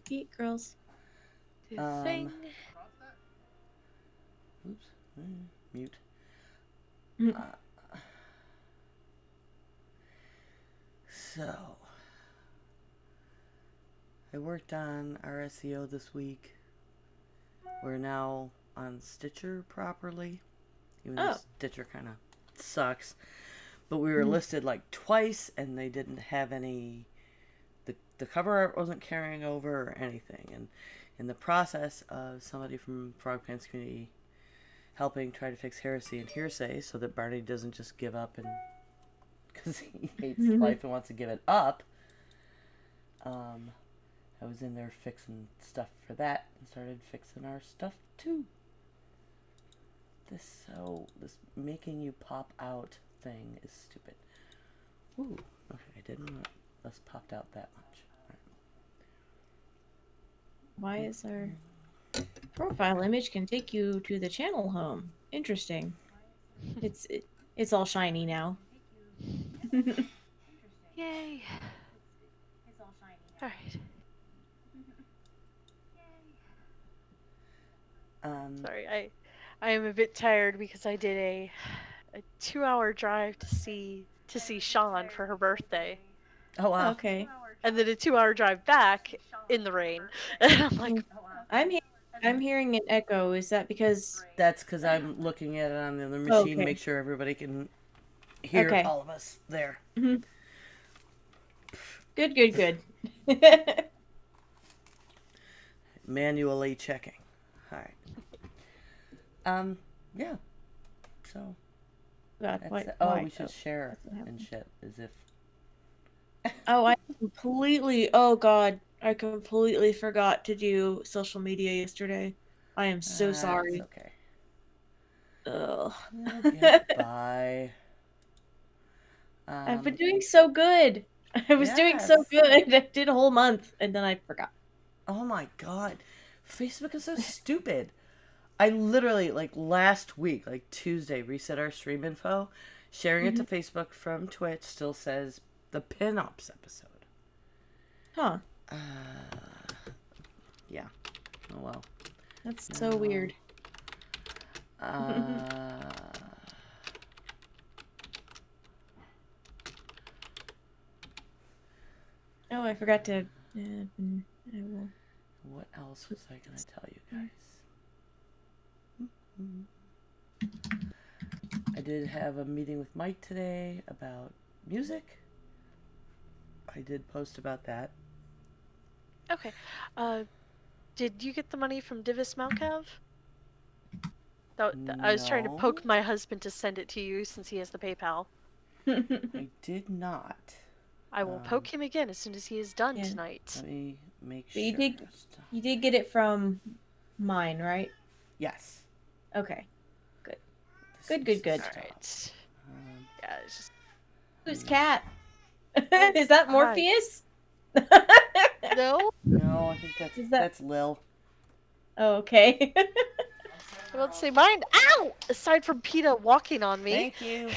Geek girls. Do Um, thing. oops, mute. Mm. Uh, so, I worked on our SEO this week. We're now on Stitcher properly, even though Oh. Stitcher kind of sucks. But we were Mhm. listed like twice, and they didn't have any. The cover art wasn't carrying over or anything. And in the process of somebody from Frog Pants Community helping try to fix heresy and hearsay so that Barney doesn't just give up and because he hates life and wants to give it up. Um, I was in there fixing stuff for that and started fixing our stuff too. This making you pop out thing is stupid. Ooh, okay, I didn't want us popped out that much. Why is our profile image can take you to the channel home? Interesting. It's all shiny now. Yay. Alright. Um, Sorry, I am a bit tired because I did a 2-hour drive to see Sean for her birthday. oh wow. Okay. And then a 2-hour drive back in the rain. And I'm like, I'm he- I'm hearing an echo. Is that because? That's because I'm looking at it on the other Oh, machine to okay. make sure everybody can hear Okay. all of us there. Mhm. Good. Good. Good. Manually checking. All right. Um, yeah. So God. that's Why? it. Oh, Why? we should Oh, share that's what and happened. shit as if. Oh, I completely. Oh God, I completely forgot to do social media yesterday. I am so That's sorry. okay. Ugh. We'll get by. I've been Um, doing so good. I was doing so yes. good. I did a whole month and then I forgot. Oh my god. Facebook is so stupid. I literally, like last week, like Tuesday, reset our stream info. Sharing it to Hmm. Facebook from Twitch still says the pinups episode. Huh. Yeah. Oh well. That's so No. weird. Uh, Oh, I forgot to. I will what else put was I gonna this tell you here. guys? I did have a meeting with Mike today about music. I did post about that. okay. Uh, did you get the money from Divis Malkav? I was trying to No, poke my husband to send it to you since he has the PayPal. I did not. I will Um, poke him again as soon as he is done Yeah, tonight. let me make but sure. you did get it from mine, right? Yes, Okay, good, this good, needs good, to good. stop. Alright. Yeah, it's just. Who's Mm, cat? Oh, Is that hi. Morpheus? No? no, I think Is that? that's Lil. Oh, okay. I won't say mine. Ow! Aside from PETA walking on me. Thank you.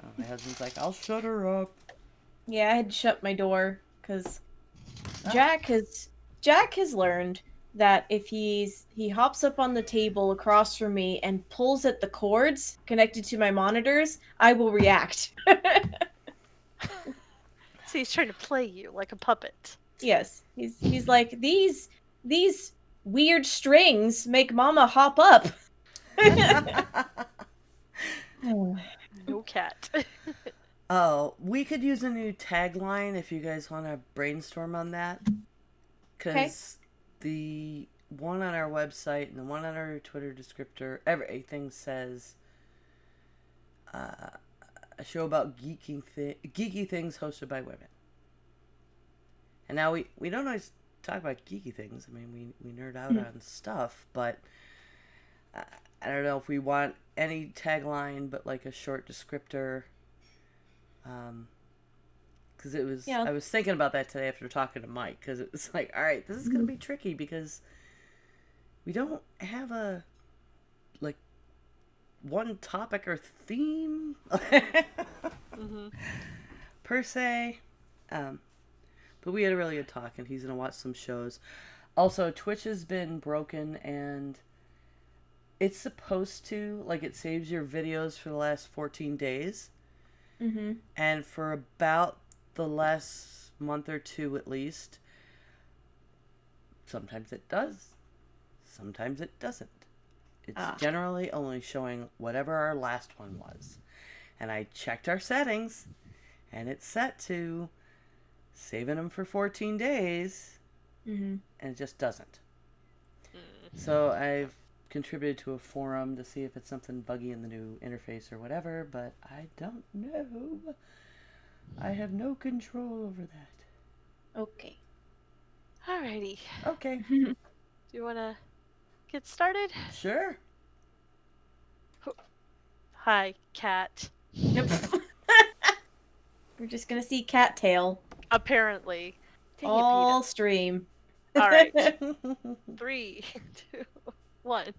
Oh, my husband's like, I'll shut her up. Yeah, I had to shut my door because Ah. Jack has learned that if he hops up on the table across from me and pulls at the cords connected to my monitors, I will react. So he's trying to play you like a puppet. Yes, he's like these weird strings make Mama hop up. Oh. No cat. Oh, we could use a new tagline if you guys want to brainstorm on that. Okay. Because the one on our website and the one on our Twitter descriptor, everything says a show about geeky things hosted by women. And now we don't always talk about geeky things. I mean, we nerd out on stuff, but uh, I don't know if we want any tagline, but like a short descriptor. Because it was, Yeah. I was thinking about that today after talking to Mike. Because it was like, all right, this is gonna be tricky because we don't have a like one topic or theme Hmm. per se. But But we had a really good talk, and he's gonna watch some shows. Also, Twitch has been broken, and it's supposed to, like, it saves your videos for the last 14 days. Mm-hmm. And for about the last month or two at least, sometimes it does, sometimes it doesn't. It's generally only showing whatever our last one was. And I checked our settings, and it's set to saving them for 14 days, Mm-hmm. and it just doesn't. So I've contributed to a forum to see if it's something buggy in the new interface or whatever, but I don't know. I have no control over that. Okay. Alrighty. Okay, Do you want to get started? sure. Hi, cat. Yep. We're just gonna see cattail Apparently. Dang it, all stream. Peter. All right. 3, 2, 1.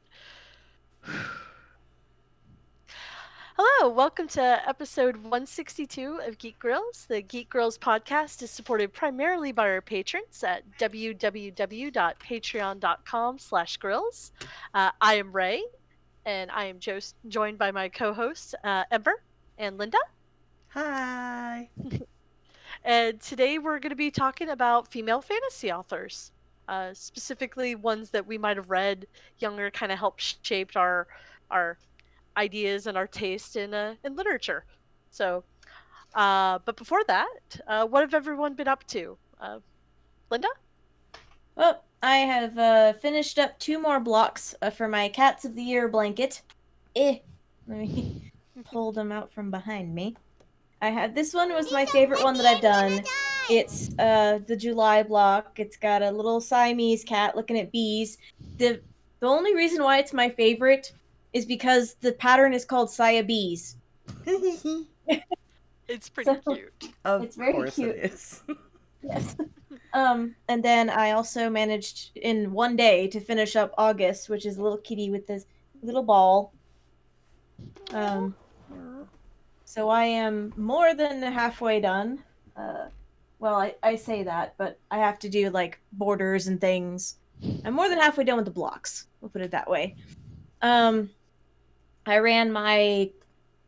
Hello, welcome to episode 162 of Geek Grills. The Geek Grills podcast is supported primarily by our patrons at www.patreon.com/grills. I am Ray, and I am joined by my co-hosts, Ember and Linda. Hi. And today we're going to be talking about female fantasy authors, specifically ones that we might have read younger, kind of helped shaped our ideas and our taste in literature. So, but before that, what have everyone been up to? Linda? Well, I have finished up 2 more blocks for my Cats of the Year blanket. Let me pull them out from behind me. This one was my favorite one that I've done. It's the July block. It's got a little Siamese cat looking at bees. The only reason why it's my favorite is because the pattern is called Siamese. It's pretty So- cute. Of It's very course cute. it is. Yes. And then I also managed in one day to finish up August, which is a little kitty with this little ball. So I am more than halfway done. Well, I say that, but I have to do like borders and things. I'm more than halfway done with the blocks. We'll put it that way. I ran my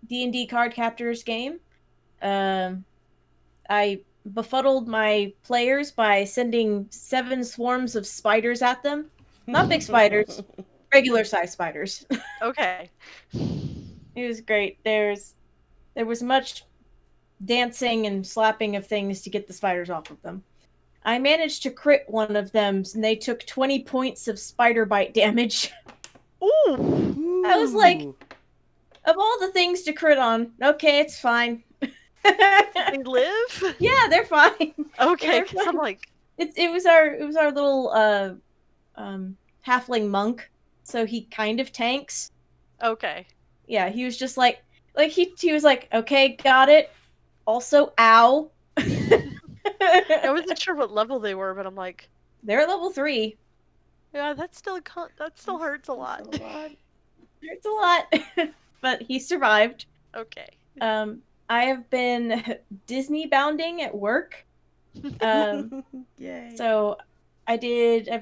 D&D Card Captors game. I befuddled my players by sending 7 swarms of spiders at them. Not big spiders, regular size spiders. Okay. It was great. There was much dancing and slapping of things to get the spiders off of them. I managed to crit one of them, and they took 20 points of spider bite damage. Ooh. I was like- Ooh. Of all the things to crit on, okay, it's fine. They live? Yeah, they're fine. Okay, They're because I'm fine. like, It was our little halfling monk, so he kind of tanks. okay. Yeah, he was just like he was like, okay, got it. Also, ow. I wasn't sure what level they were, but I'm like, They're at level 3. yeah, that still hurts a lot. Hurts a lot, but he survived. Okay. I have been Disney bounding at work. Yay. So I've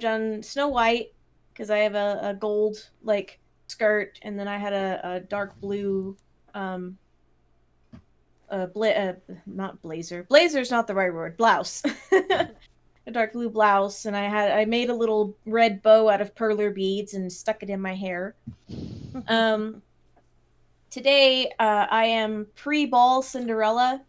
done Snow White because I have a gold like skirt, and then I had a dark blue not blazer. Blazer's not the right word. Blouse. A dark blue blouse, and I made a little red bow out of perler beads and stuck it in my hair. Today I am pre-ball Cinderella.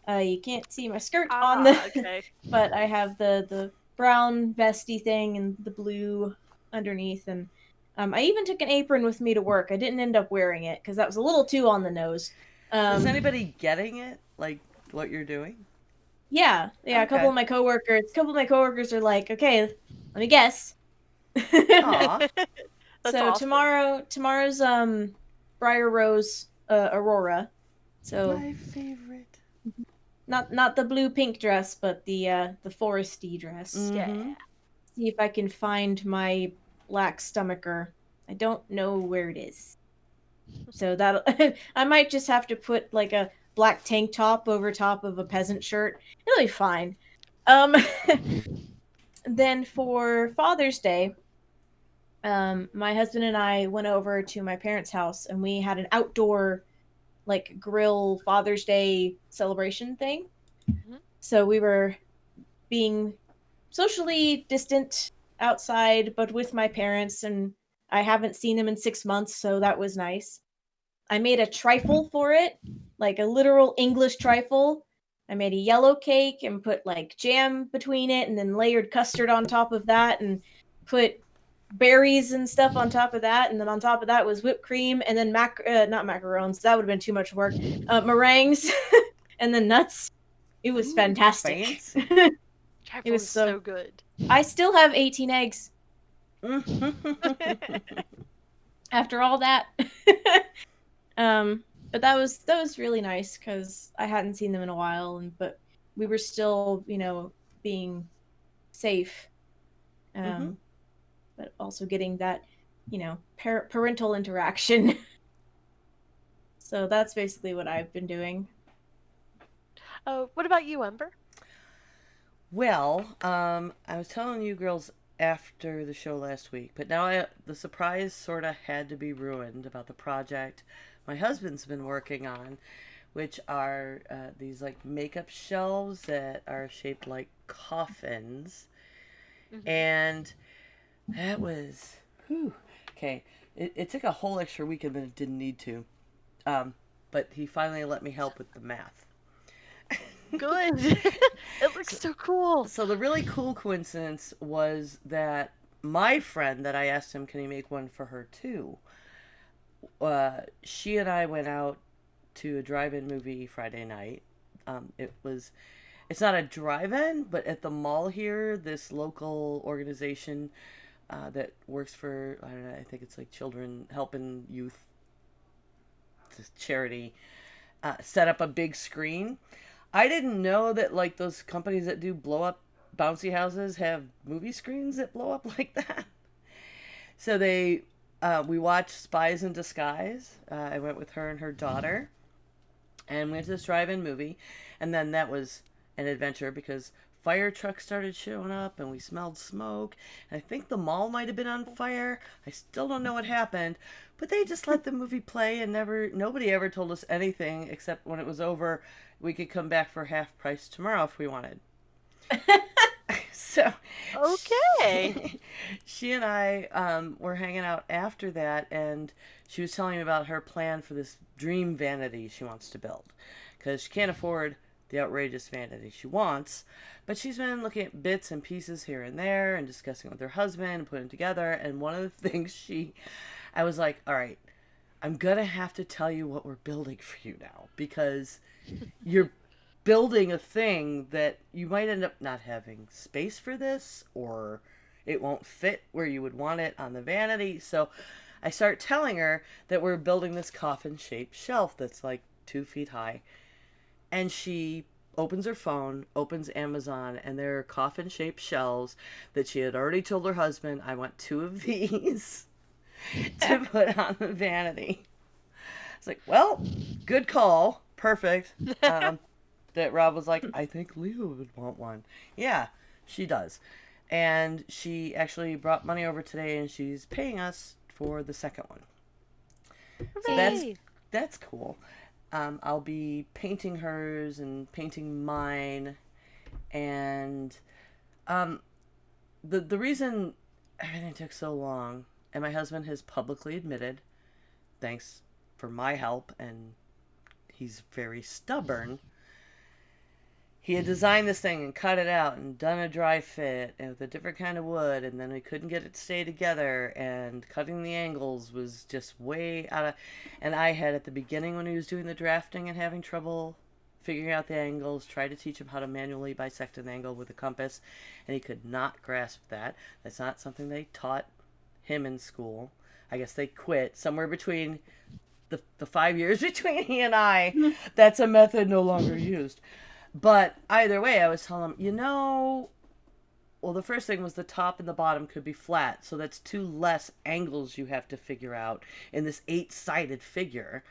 You can't see my skirt on the Okay. but I have the brown vesty thing and the blue underneath, and I even took an apron with me to work. I didn't end up wearing it because that was a little too on the nose. Is anybody getting it? Like what you're doing? Yeah. A couple Okay. of my coworkers are like, okay, let me guess. Aw. That's So awesome. tomorrow's Briar Rose Aurora. So My favorite. not the blue pink dress, but the foresty dress. Mhm. See if I can find my black stomacher. I don't know where it is. So that I might just have to put like a black tank top over top of a peasant shirt. It'll be fine. Um, then for Father's Day, my husband and I went over to my parents' house and we had an outdoor like grill Father's Day celebration thing. Mhm. So we were being socially distant outside, but with my parents, and I haven't seen them in 6 months, so that was nice. I made a trifle for it, like a literal English trifle. I made a yellow cake and put like jam between it, and then layered custard on top of that, and put berries and stuff on top of that, and then on top of that was whipped cream, and then not macarons. That would have been too much work. Meringues, and then nuts. It was Ooh, fantastic. fancy. It Trifle was is so. so good. I still have 18 eggs after all that. But that was really nice because I hadn't seen them in a while, and but we were still, being safe. Mhm. But also getting that, parental interaction. So that's basically what I've been doing. What about you, Ember? Well, I was telling you girls after the show last week, but now the surprise sort of had to be ruined about the project my husband's been working on, which are these like makeup shelves that are shaped like coffins. Hmm. And that was, whew, okay. It took a whole extra weekend that it didn't need to. Um, but he finally let me help with the math. Good. It looks So, so cool. so the really cool coincidence was that my friend that I asked him, can he make one for her too? She and I went out to a drive-in movie Friday night. It's not a drive-in, but at the mall here, this local organization that works for, I don't know, I think it's like children helping youth, this charity, set up a big screen. I didn't know that like those companies that do blow up bouncy houses have movie screens that blow up like that. So we watched Spies in Disguise. I went with her and her daughter, and we went to this drive-in movie, and then that was an adventure because fire trucks started showing up and we smelled smoke. And I think the mall might have been on fire. I still don't know what happened, but they just let the movie play and nobody ever told us anything except when it was over, we could come back for half price tomorrow if we wanted. So Okay. she and I were hanging out after that, and she was telling me about her plan for this dream vanity she wants to build because she can't afford the outrageous vanity she wants. But she's been looking at bits and pieces here and there and discussing with her husband and putting together. And one of the things I was like, all right, I'm going to have to tell you what we're building for you now because you're building a thing that you might end up not having space for this, or it won't fit where you would want it on the vanity. So I start telling her that we're building this coffin shaped shelf that's like 2 feet high. And she opens her phone, opens Amazon, and there are coffin shaped shelves that she had already told her husband, I want 2 of these to put on the vanity. It's like, well, good call. Perfect. That Rob was like, I think Leo would want one. Yeah, she does. And she actually brought money over today and she's paying us for the second one. So Hooray. that's cool. I'll be painting hers and painting mine. And um, the reason everything took so long, and my husband has publicly admitted, thanks for my help, and he's very stubborn. He had designed this thing and cut it out and done a dry fit and with a different kind of wood, and then we couldn't get it to stay together, and cutting the angles was just way out of. And I had at the beginning when he was doing the drafting and having trouble figuring out the angles, tried to teach him how to manually bisect an angle with a compass, and he could not grasp that. That's not something they taught him in school. I guess they quit somewhere between the 5 years between he and I. That's a method no longer used. But either way, I was telling him, well, the first thing was the top and the bottom could be flat. So that's two less angles you have to figure out in this 8-sided figure.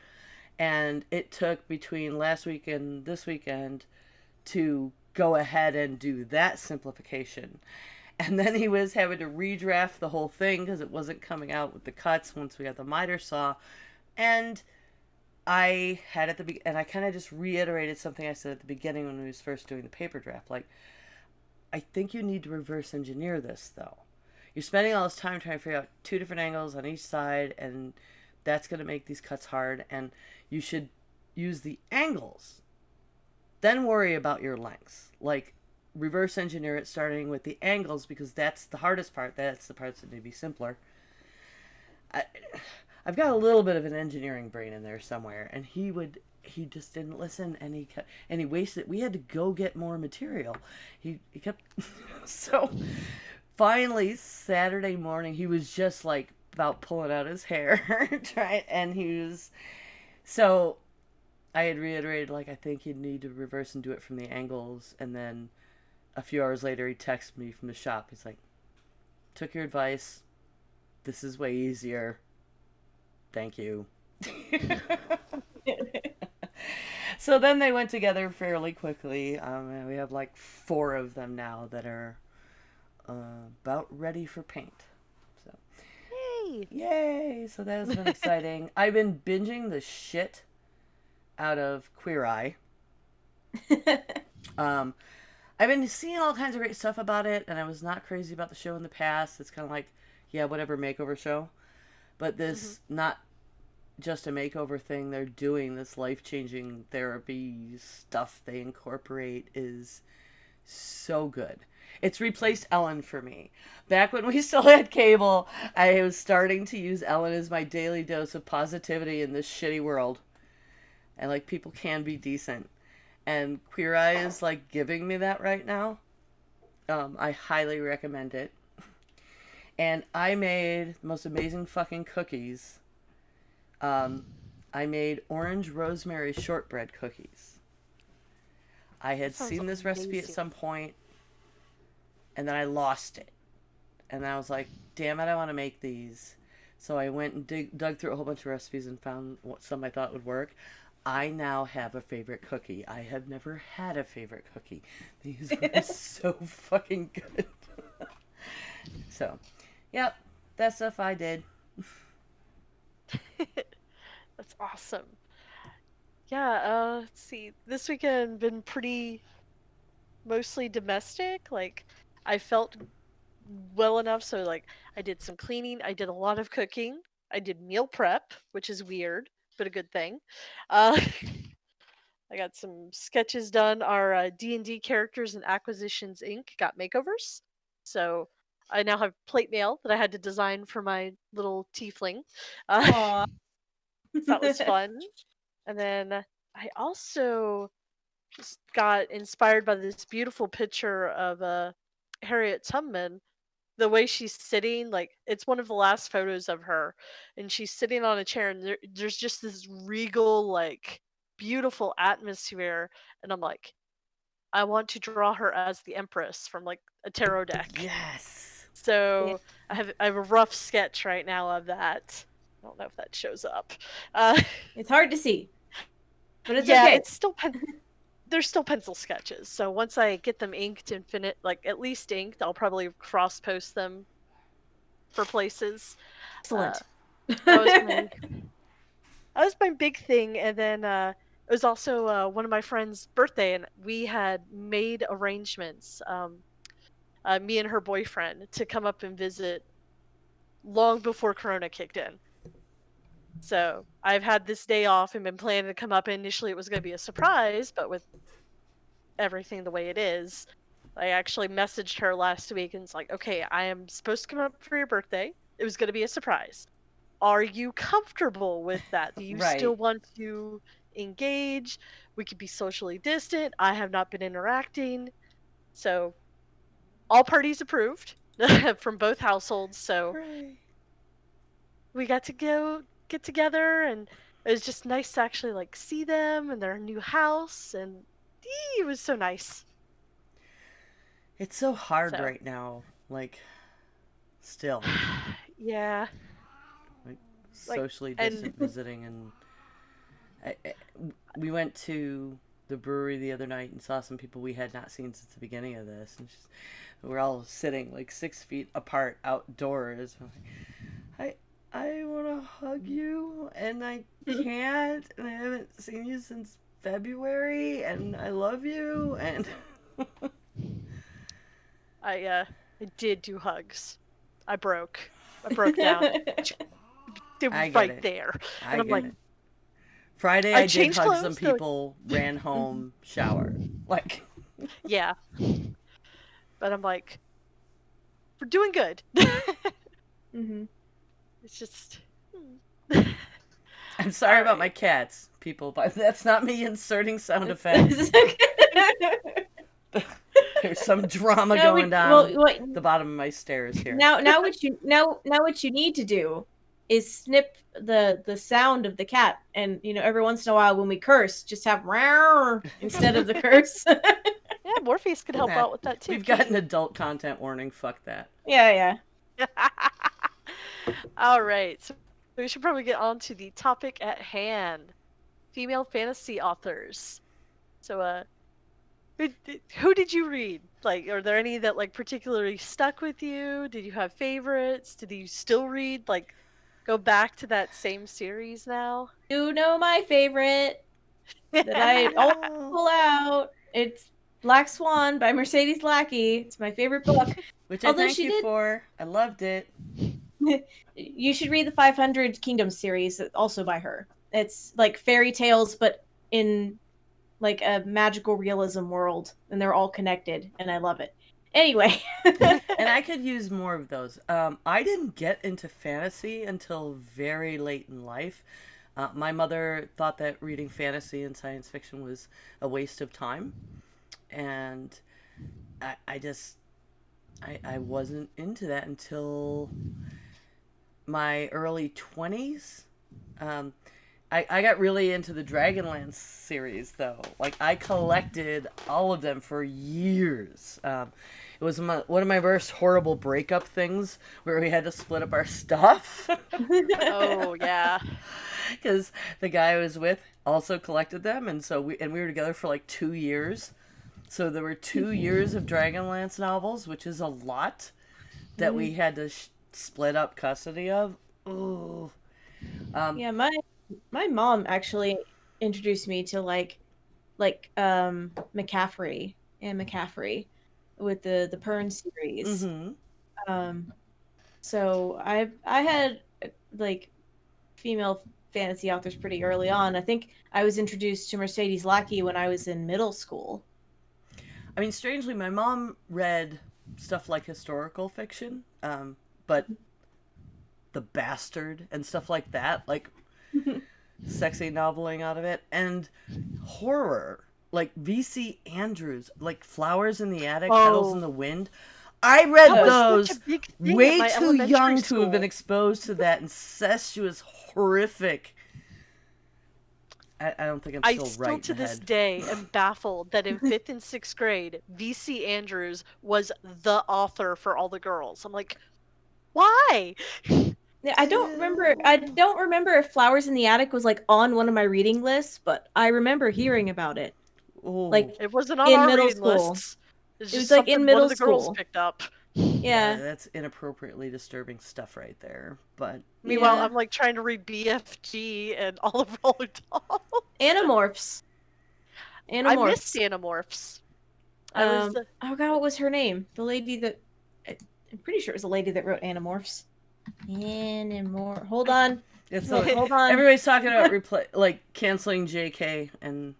And it took between last week and this weekend to go ahead and do that simplification. And then he was having to redraft the whole thing because it wasn't coming out with the cuts once we got the miter saw. And I had at the and I kind of just reiterated something I said at the beginning when we was first doing the paper draft. Like, I think you need to reverse engineer this though. You're spending all this time trying to figure out two different angles on each side, and that's going to make these cuts hard. And you should use the angles, then worry about your lengths. Like, reverse engineer it starting with the angles because that's the hardest part. That's the parts that need to be simpler. I've got a little bit of an engineering brain in there somewhere, and he just didn't listen, and he wasted. We had to go get more material. He kept so finally Saturday morning he was just like about pulling out his hair, trying, and he was so. I had reiterated like I think you need to reverse and do it from the angles, and then a few hours later he texted me from the shop. He's like, "Took your advice. This is way easier. Thank you." So then they went together fairly quickly. And we have like 4 of them now that are about ready for paint. So, Yay! yay! So that has been exciting. I've been binging the shit out of Queer Eye. I've been seeing all kinds of great stuff about it, and I was not crazy about the show in the past. It's kind of like, yeah, whatever makeover show. But this, not just a makeover thing, they're doing this life-changing therapy stuff they incorporate is so good. It's replaced Ellen for me. Back when we still had cable, I was starting to use Ellen as my daily dose of positivity in this shitty world. And like, people can be decent. And Queer Eye is like giving me that right now. I highly recommend it. And I made the most amazing fucking cookies. I made orange rosemary shortbread cookies. I had Sounds seen this recipe at amazing. some point, and then I lost it. And then I was like, damn it, I want to make these. So I went and dug through a whole bunch of recipes and found some I thought would work. I now have a favorite cookie. I have never had a favorite cookie. These were so fucking good. So, yep, that stuff I did. That's awesome. Yeah, let's see. This weekend been pretty mostly domestic. Like, I felt well enough, so like I did some cleaning, I did a lot of cooking, I did meal prep, which is weird, but a good thing. Uh, I got some sketches done. Our D&D characters and Acquisitions Inc. got makeovers, so I now have plate mail that I had to design for my little tiefling. Aw. So that was fun. And then I also just got inspired by this beautiful picture of Harriet Tubman. The way she's sitting, like it's one of the last photos of her, and she's sitting on a chair, and there's just this regal, like beautiful atmosphere. And I'm like, I want to draw her as the Empress from like a tarot deck. Yes. So I have a rough sketch right now of that. I don't know if that shows up. Uh, It's hard to see, but it's yeah, okay. it's still they're still pencil sketches. So once I get them inked and like at least inked, I'll probably cross post them for places. Excellent. That was my that was my big thing. And then it was also one of my friend's birthday, and we had made arrangements. Me and her boyfriend to come up and visit long before Corona kicked in. So I've had this day off and been planning to come up. Initially, it was going to be a surprise, but with everything the way it is, I actually messaged her last week and it's like, okay, I am supposed to come up for your birthday. It was going to be a surprise. Are you comfortable with that? Do you still Right. want to engage? We could be socially distant. I have not been interacting. So, all parties approved from both households. So, Hooray. we got to go get together, and it was just nice to actually like see them and their new house, and it was so nice. It's so hard So, right now. Like, still. yeah, Like, like, socially and distant visiting. And we went to the brewery the other night and saw some people we had not seen since the beginning of this, and we're all sitting like 6 feet apart outdoors. I'm like, I want to hug you, and I can't, and I haven't seen you since February, and I love you, and I did do hugs. I broke down. It was I get right it. there. I And I'm get like, it. Friday, I I did changed hug clothes, some they're like- people, ran home, shower. Like, yeah. But I'm like, we're doing good. Mm-hmm. It's just. I'm sorry about my Alright. cats, people, but that's not me inserting sound effects. There's some drama No, going down well, the bottom of my stairs here. now what you need to do is snip the sound of the cat, and every once in a while when we curse, just have "row" instead of the curse. Yeah, Morpheus could help Nah, out with that too. We've got an adult content warning. Fuck that. Yeah. All right, so we should probably get on to the topic at hand: female fantasy authors. So, who did you read? Like, are there any that like particularly stuck with you? Did you have favorites? Did you still read? Like, go back to that same series now? You know my favorite that I always pull out. It's Black Swan by Mercedes Lackey. It's my favorite book. Which I Although thank she you did- for. I loved it. You should read the 500 Kingdoms series, also by her. It's like fairy tales, but in like a magical realism world, and they're all connected, and I love it. Anyway. And I could use more of those. I didn't get into fantasy until very late in life. My mother thought that reading fantasy and science fiction was a waste of time. And I wasn't into that until my early 20s. I got really into the Dragonlance series, though. Like, I collected all of them for years. It was one of my first horrible breakup things where we had to split up our stuff. Oh yeah. Because the guy I was with also collected them, and so we were together for like 2 years. So there were 2 years of Dragonlance novels, which is a lot, that we had to split up custody of. Ooh. Yeah, my mom actually introduced me to like McCaffrey with the Pern series. Mm-hmm. So I had like female fantasy authors pretty early on. I think I was introduced to Mercedes Lackey when I was in middle school. I mean, strangely, my mom read stuff like historical fiction, but The Bastard and stuff like that, like sexy noveling out of it, and horror, like V.C. Andrews, like Flowers in the Attic, Petals in the Wind. I read That was those such a big thing at way my too elementary young to have been school. exposed to that incestuous, horrific. I don't think I'm I still still right to in the this head. day am baffled that in 5th and 6th grade, V.C. Andrews was the author for all the girls. I'm like, why? Yeah, I don't remember if Flowers in the Attic was like on one of my reading lists, but I remember hearing about it. Ooh. Like It wasn't on in our middle reading school. lists. It's It just was like in something one middle of the girls school. picked up. Yeah. That's inappropriately disturbing stuff right there. But Meanwhile, Yeah. I'm like trying to read BFG and Olive Roller Doll. Animorphs. I missed Animorphs. I was oh god, what was her name? The lady that I'm pretty sure it was the lady that wrote Animorphs. Hold on. it's Hold on. everybody's talking about canceling JK and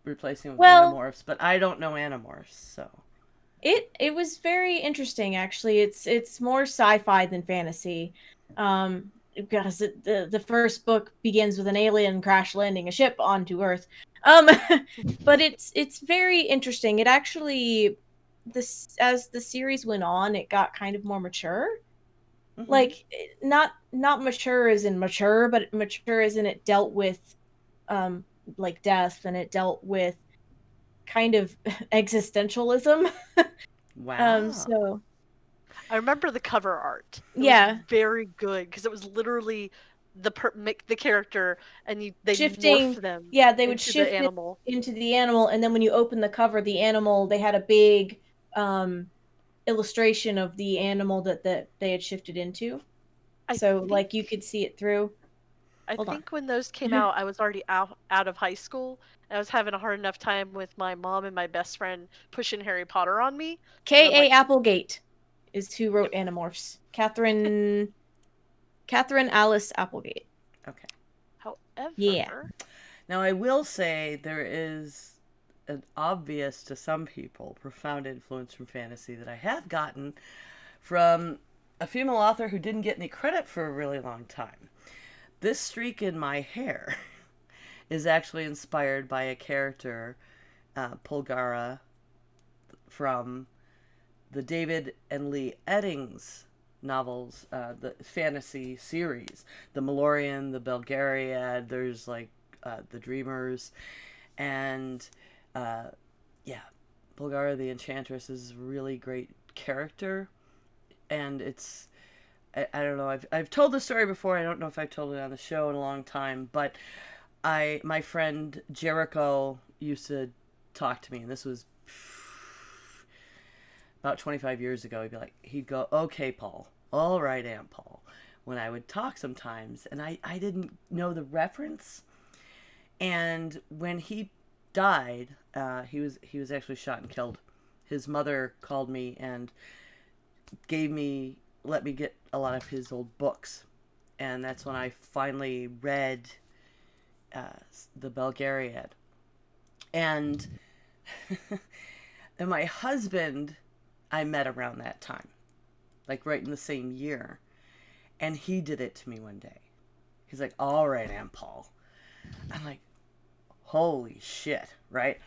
replacing with Well- Animorphs, but I don't know Animorphs, so It was very interesting actually. It's more sci-fi than fantasy. Because the first book begins with an alien crash landing a ship onto Earth. But it's very interesting. It actually as the series went on, it got kind of more mature. Mhm. Like not mature as in mature, but mature as in it dealt with like death, and it dealt with kind of existentialism. wow. So I remember the cover art. It Yeah. was very good because it was literally make the character, and they Shifting, morph them yeah, they would into shift the it animal. into the animal, and then when you open the cover, the animal, they had a big illustration of the animal that they had shifted into. I So think like you could see it through. I Hold on. think when those came out, I was already out of high school. I was having a hard enough time with my mom and my best friend pushing Harry Potter on me. And I'm K.A. like, Applegate is who wrote yep. Animorphs. Catherine Alice Applegate. Okay. Yeah. However, Now, I will say there is an obvious, to some people, profound influence from fantasy that I have gotten from a female author who didn't get any credit for a really long time. This streak in my hair is actually inspired by a character, Polgara, from the David and Lee Eddings novels, the fantasy series, the Malorian, the Belgariad. There's like the Dreamers, and yeah, Polgara the Enchantress is a really great character, and it's I don't know. I've told the story before. I don't know if I've told it on the show in a long time, but my friend Jericho used to talk to me, and this was about 25 years ago. He'd go, "Okay, Paul, all right, Aunt Paul," when I would talk sometimes, and I didn't know the reference. And when he died, he was actually shot and killed. His mother called me and let me get a lot of his old books, and that's when I finally read the Belgariad. And and my husband, I met around that time, like right in the same year, and he did it to me one day. He's like, "All right, Aunt Paul." I'm like, "Holy shit!" Right?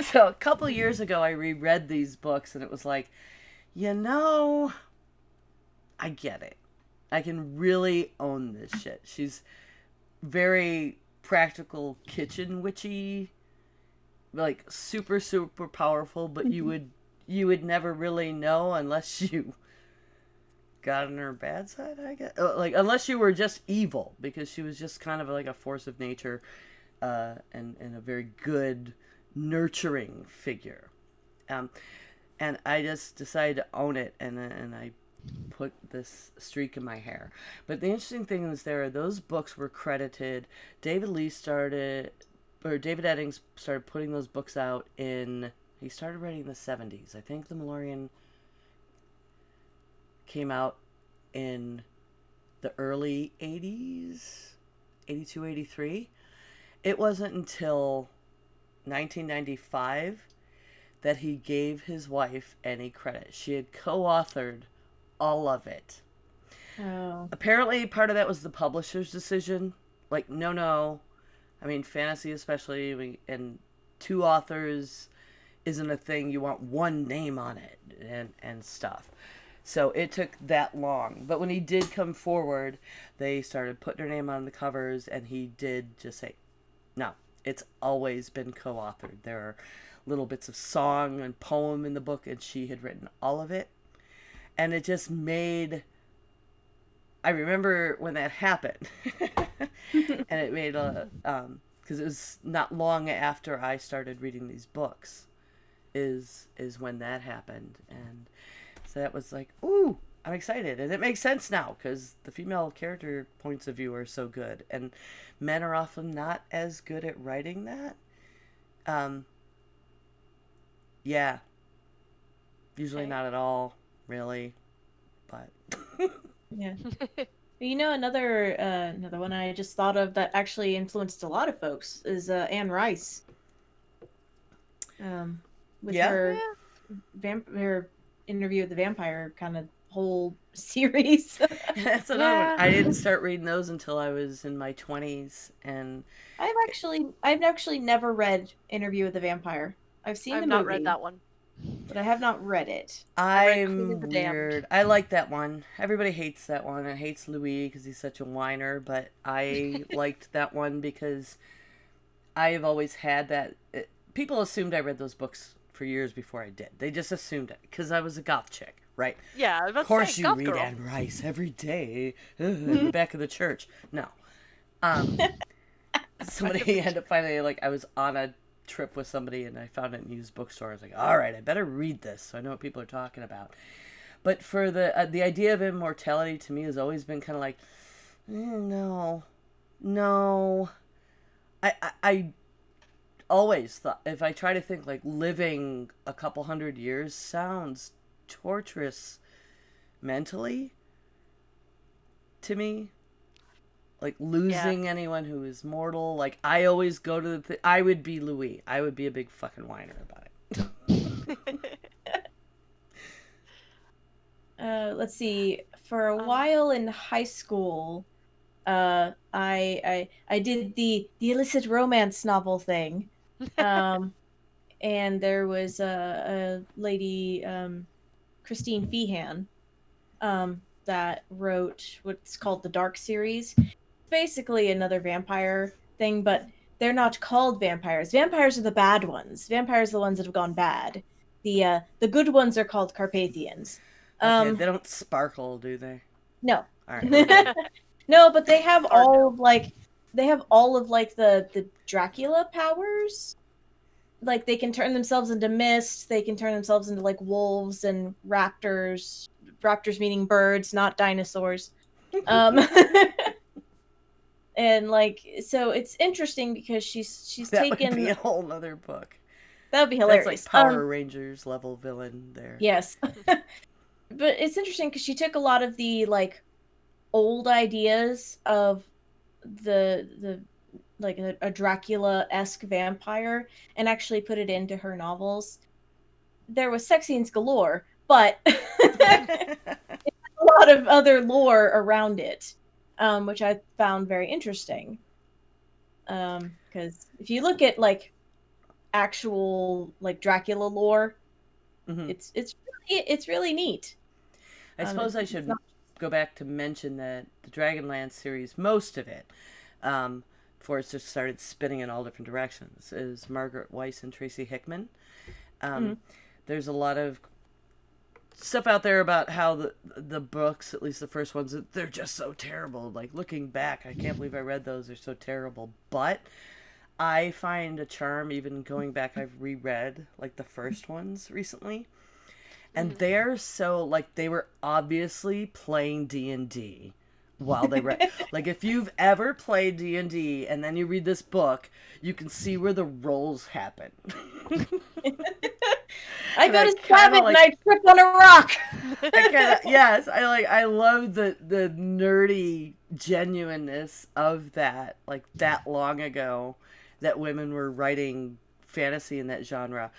So a couple years ago, I reread these books, and it was like, you know, I get it. I can really own this shit. She's very practical kitchen witchy, like super super powerful, but you would never really know unless you got on her bad side, I guess. Like unless you were just evil, because she was just kind of like a force of nature, and a very good nurturing figure. Um, and I just decided to own it, and I put this streak in my hair. But the interesting thing is, those books were credited. David Eddings started putting those books out in. He started writing in the 70s. I think the Malorian came out in the early 80s, 82, 83. It wasn't until 1995 that he gave his wife any credit. She had co-authored all of it. Oh. Apparently, part of that was the publisher's decision. Like, no. I mean, fantasy especially, and two authors isn't a thing. You want one name on it and stuff. So it took that long. But when he did come forward, they started putting her name on the covers, and he did just say, no, it's always been co-authored. There are little bits of song and poem in the book, and she had written all of it. And it just made... I remember when that happened. And it made a... because it was not long after I started reading these books is when that happened. And so that was like, ooh, I'm excited. And it makes sense now, because the female character points of view are so good. And men are often not as good at writing that. Yeah. Usually Okay. not at all, really. But Yeah. You know, another one I just thought of that actually influenced a lot of folks is Anne Rice. With Yeah. her her Interview with the Vampire kind of whole series. That's another Yeah. one. I didn't start reading those until I was in my 20s, and I've actually never read Interview with the Vampire. I've seen I've the not movie, read that one. but I have not read it. I read Queen I'm of the Damned. weird. I like that one. Everybody hates that one and hates Louis because he's such a whiner, but I liked that one because I've always had that. People assumed I read those books for years before I did. They just assumed it because I was a goth chick, right? Yeah, I was Of about to course say, you Goth read Girl. Anne Rice every day in the back of the church. No. Um, somebody ended up finding, like, I was on a trip with somebody and I found it in a used bookstore. I was like, all right, I better read this so I know what people are talking about. But for the idea of immortality to me has always been kind of like, no, no. I always thought, if I try to think, like, living a couple hundred years sounds torturous mentally to me. Like, losing anyone who is mortal. Like, I always go to I would be Louis. I would be a big fucking whiner about it. Let's see. For a while in high school, I did the illicit romance novel thing, and there was a lady, Christine Feehan, that wrote what's called the Dark series. Basically, another vampire thing, but they're not called vampires. Vampires are the bad ones. Vampires are the ones that have gone bad. The good ones are called Carpathians. Okay, they don't sparkle, do they? No. All right. No, but they have Or all no. of like the Dracula powers. Like they can turn themselves into mist, they can turn themselves into like wolves and raptors. Raptors meaning birds, not dinosaurs. Um and like so it's interesting because she's That taken would be a whole nother book. that would be That's hilarious. like Power Rangers level villain there. Yes. But it's interesting because she took a lot of the like old ideas of the like a Dracula-esque vampire and actually put it into her novels. There was sex scenes galore, but a lot of other lore around it, which I found very interesting. Because if you look at like actual like Dracula lore, Mm-hmm. it's really neat. I suppose I should go back to mention that the Dragonlance series, most of it, before it just started spinning in all different directions, is Margaret Weiss and Tracy Hickman. There's a lot of stuff out there about how the books, at least the first ones, they're just so terrible. Like, looking back, I can't believe I read those. They're so terrible. But I find a charm even going back. I've reread, like, the first ones recently. And they're so, like, they were obviously playing D&D while they read. Like, if you've ever played D&D and then you read this book, you can see where the rolls happen. I go to stab it and I trip on a rock. Yes, I love the nerdy genuineness of that, like, that long ago, that women were writing fantasy in that genre.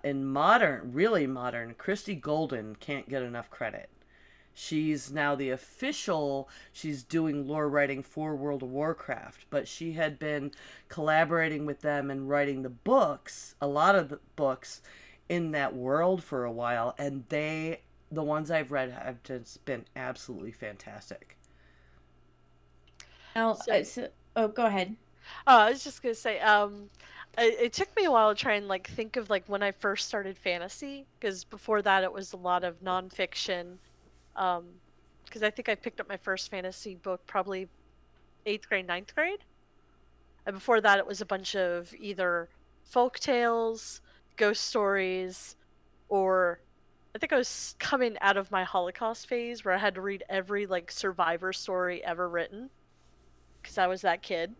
In modern, really modern, Christy Golden can't get enough credit. She's now the official, she's doing lore writing for World of Warcraft, but she had been collaborating with them and writing the books, a lot of the books in that world for a while, and the ones I've read have just been absolutely fantastic. Now, go ahead. I was just gonna say, it took me a while to try and like think of like when I first started fantasy, because before that it was a lot of nonfiction. Because I think I picked up my first fantasy book probably 8th grade, 9th grade, and before that it was a bunch of either folk tales, ghost stories, or I think I was coming out of my Holocaust phase where I had to read every like survivor story ever written because I was that kid.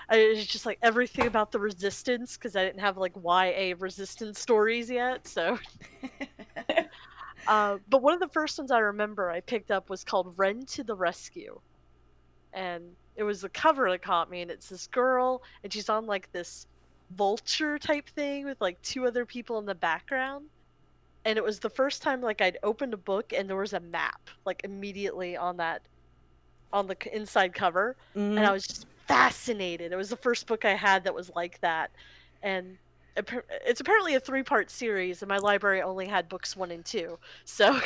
It was just like everything about the resistance because I didn't have like YA resistance stories yet. So, but one of the first ones I remember I picked up was called Ren to the Rescue, and it was the cover that caught me. And it's this girl, and she's on like this vulture type thing with like 2 other people in the background. And it was the first time like I'd opened a book and there was a map like immediately on the inside cover, and I was just fascinated. It was the first book I had that was like that, and it's apparently a 3-part series, and my library only had books 1 and 2. So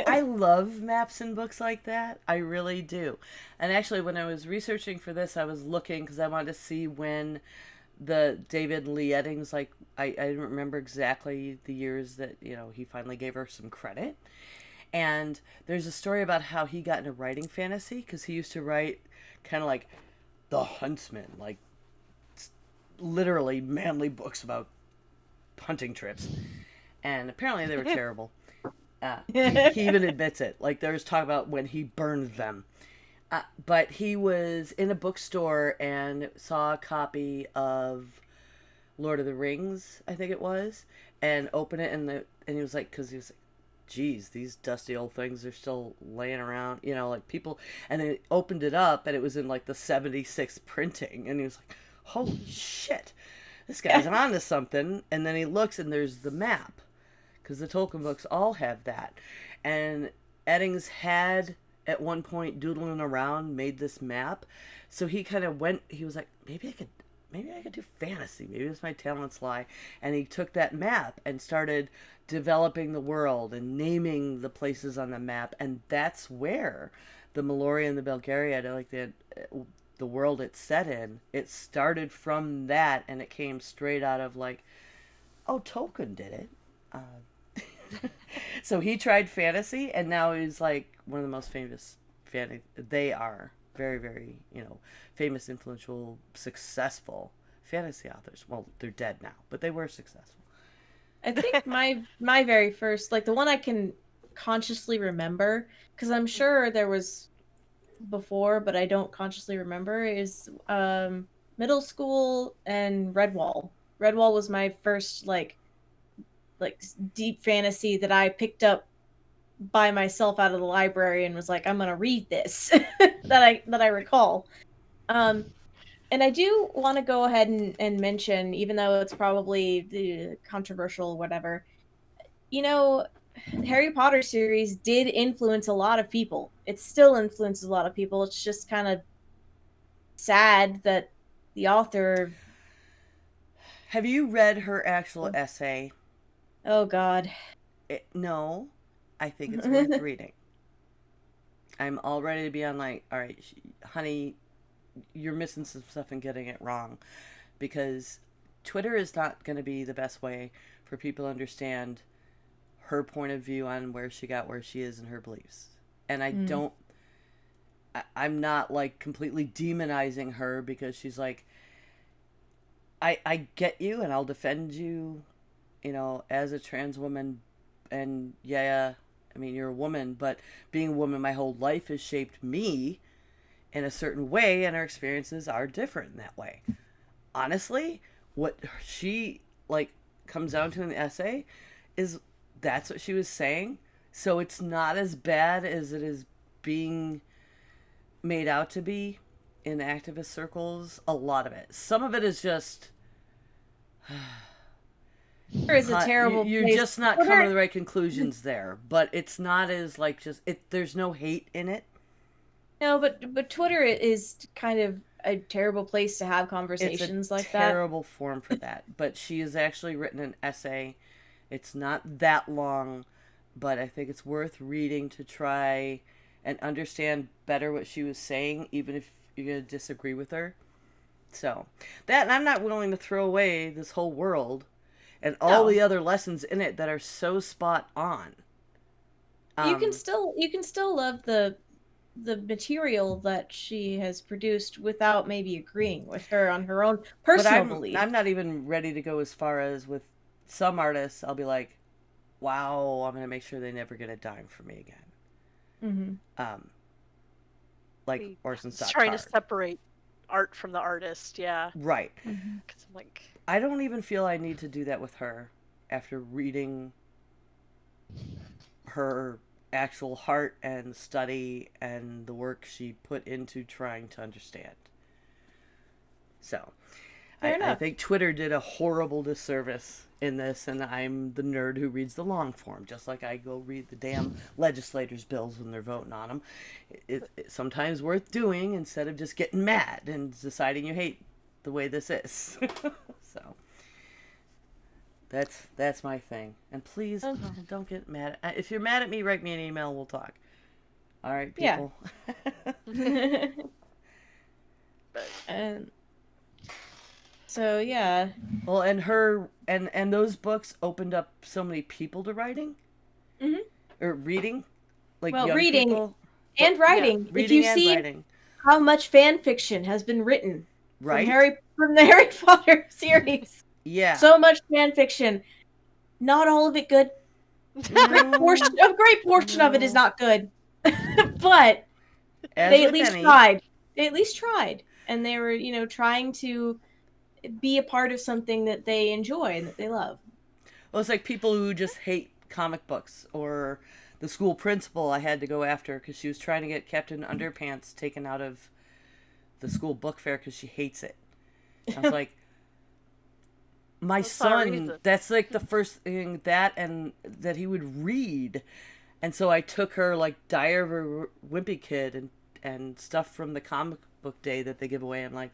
I love maps and books like that. I really do. And actually, when I was researching for this, I was looking because I wanted to see when the David Lee Eddings, like I didn't remember exactly the years that he finally gave her some credit. And there's a story about how he got into writing fantasy because he used to write kind of like The Huntsman, like literally manly books about hunting trips, and apparently they were terrible. He even admits it. Like there's talk about when he burned them. But he was in a bookstore and saw a copy of Lord of the Rings, I think it was, and opened it and he was like, because he was like, geez, these dusty old things are still laying around, like people. And then he opened it up and it was in like the 76 printing, and he was like, holy shit, this guy's onto something. And then he looks and there's the map, because the Tolkien books all have that. And Eddings had at one point doodling around made this map, so he kind of went. He was like, maybe I could do fantasy. Maybe that's my talents lie. And he took that map and started developing the world and naming the places on the map, and that's where the Meloria and the Belgariad, like the world it's set in, it started from that, and it came straight out of like, oh, Tolkien did it. So he tried fantasy, and now he's like one of the most famous they are very, very, famous, influential, successful fantasy authors. Well, they're dead now, but they were successful. I think my very first, like the one I can consciously remember, because I'm sure there was before, but I don't consciously remember, is middle school and Redwall. Redwall was my first like deep fantasy that I picked up by myself out of the library and was like, I'm gonna read this that I recall. And I do want to go ahead and mention, even though it's probably controversial, whatever, Harry Potter series did influence a lot of people. It still influences a lot of people. It's just kind of sad that the author. Have you read her actual essay? Oh, God. No, I think it's worth reading. I'm all ready to be on like, all right, honey, you're missing some stuff and getting it wrong, because Twitter is not going to be the best way for people to understand her point of view on where she got where she is and her beliefs. And I'm not like completely demonizing her, because she's like, I get you and I'll defend you, as a trans woman. And yeah, I mean, you're a woman, but being a woman my whole life has shaped me in a certain way, and our experiences are different in that way. Honestly, what she like comes down to in the essay is that's what she was saying. So it's not as bad as it is being made out to be in activist circles. A lot of it. Some of it is just Twitter is a terrible you're place. just not coming to the right conclusions there, but it's not as like just it. There's no hate in it. No, but Twitter is kind of a terrible place to have conversations like that. It's a terrible form for that. But she has actually written an essay. It's not that long, but I think it's worth reading to try and understand better what she was saying, even if you're going to disagree with her. So, that, and I'm not willing to throw away this whole world and all the other lessons in it that are so spot on. You can still love the material that she has produced without maybe agreeing with her on her own personal belief. I'm not even ready to go as far as with some artists. I'll be like, wow, I'm gonna make sure they never get a dime from me again. Like Orson Scott trying to separate art from the artist, yeah. Right. Because I'm like, I don't even feel I need to do that with her after reading her actual heart and study and the work she put into trying to understand. So, I think Twitter did a horrible disservice in this, and I'm the nerd who reads the long form, just like I go read the damn legislators' bills when they're voting on them. It's sometimes worth doing instead of just getting mad and deciding you hate the way this is. So, that's my thing. And please, don't get mad. If you're mad at me, write me an email. We'll talk. All right, people. Yeah. So yeah. Well, and her and those books opened up so many people to writing Mhm. or reading, like Well, young reading people. and writing. If Reading you and see writing, how much fan fiction has been written from right? the Harry Potter series, Yeah. so much fan fiction. Not all of it good. No, A great portion of it is no. not good, but As they at with least any, tried. They at least tried, and they were, trying to be a part of something that they enjoy and that they love. well, it's like people who just hate comic books, or the school principal I had to go after because she was trying to get Captain Underpants taken out of the school book fair because she hates it. I was like, my That's not a son, reason. that's like the first thing that he would read. And so I took her like Diary of a Wimpy Kid and stuff from the comic book day that they give away. I'm like,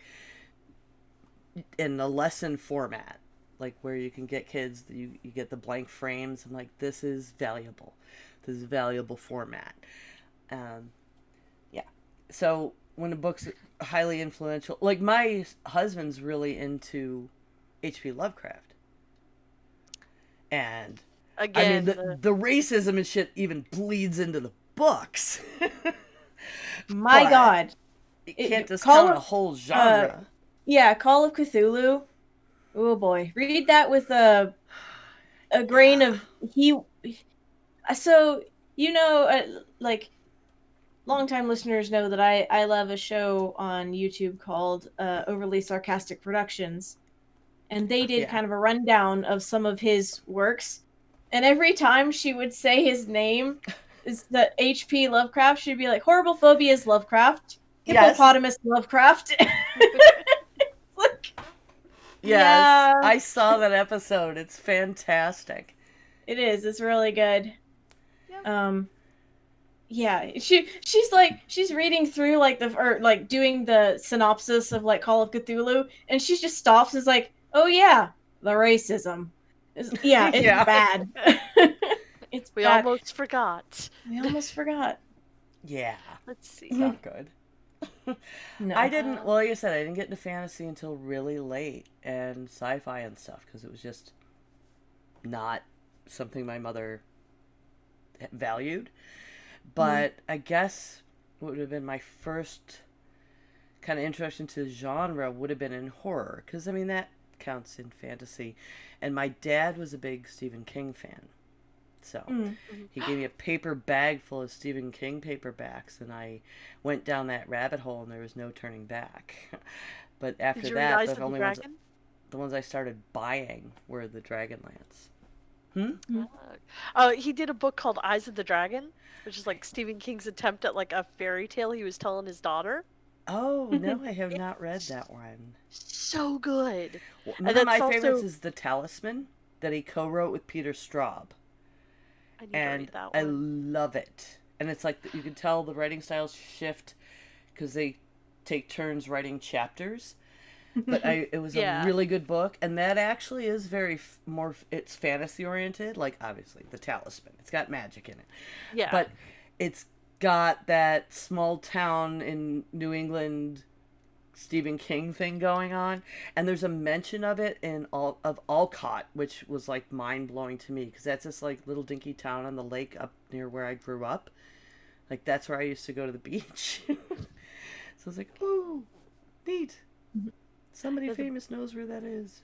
in a lesson format, like where you can get kids, you get the blank frames. I'm like, this is valuable. This is valuable format. Yeah. So when a book's highly influential, like my husband's really into H.P. Lovecraft. And I mean, Again, the racism and shit even bleeds into the books. My But God. you can't Call discount of a whole genre. Yeah, Call of Cthulhu. Oh boy, read that with a grain Yeah. of he. So like longtime listeners know that I love a show on YouTube called Overly Sarcastic Productions, and they did Yeah. kind of a rundown of some of his works. And every time she would say his name, is the H.P. Lovecraft, she'd be like, "Horrible Phobias Lovecraft, Yes. Hippopotamus Lovecraft." Like, Yes. yeah, I saw that episode. It's fantastic. it is. It's really good. Yeah. Yeah, she's reading through like doing the synopsis of like Call of Cthulhu, and she just stops and is like, "Oh yeah, the racism. Yeah, it's Yeah. bad. It's we bad. almost forgot. We almost forgot. Yeah. Let's see. It's not good. No. I didn't, well, like I said, I didn't get into fantasy until really late and sci-fi and stuff because it was just not something my mother valued. But I guess what would have been my first kind of introduction to genre would have been in horror because, I mean, that counts in fantasy. And my dad was a big Stephen King fan. So he gave me a paper bag full of Stephen King paperbacks, and I went down that rabbit hole, and there was no turning back. But after Did you read that, Eyes the of the only Dragon? the ones I started buying were the Dragonlance. He did a book called Eyes of the Dragon, which is like Stephen King's attempt at like a fairy tale he was telling his daughter. Oh, no, I have not read that one. So good. One And of my that's favorites also- is The Talisman that he co-wrote with Peter Straub. I need to And read that I one. love it. And it's like you can tell the writing styles shift because they take turns writing chapters. But it was Yeah. a really good book, and that actually is very it's fantasy oriented. Like obviously the Talisman, it's got magic in it, Yeah. but it's got that small town in New England Stephen King thing going on, and there's a mention of it in Alcott, which was like mind blowing to me because that's this like little dinky town on the lake up near where I grew up. Like that's where I used to go to the beach. So I was like, oh, neat. Somebody Yeah, famous knows where that is.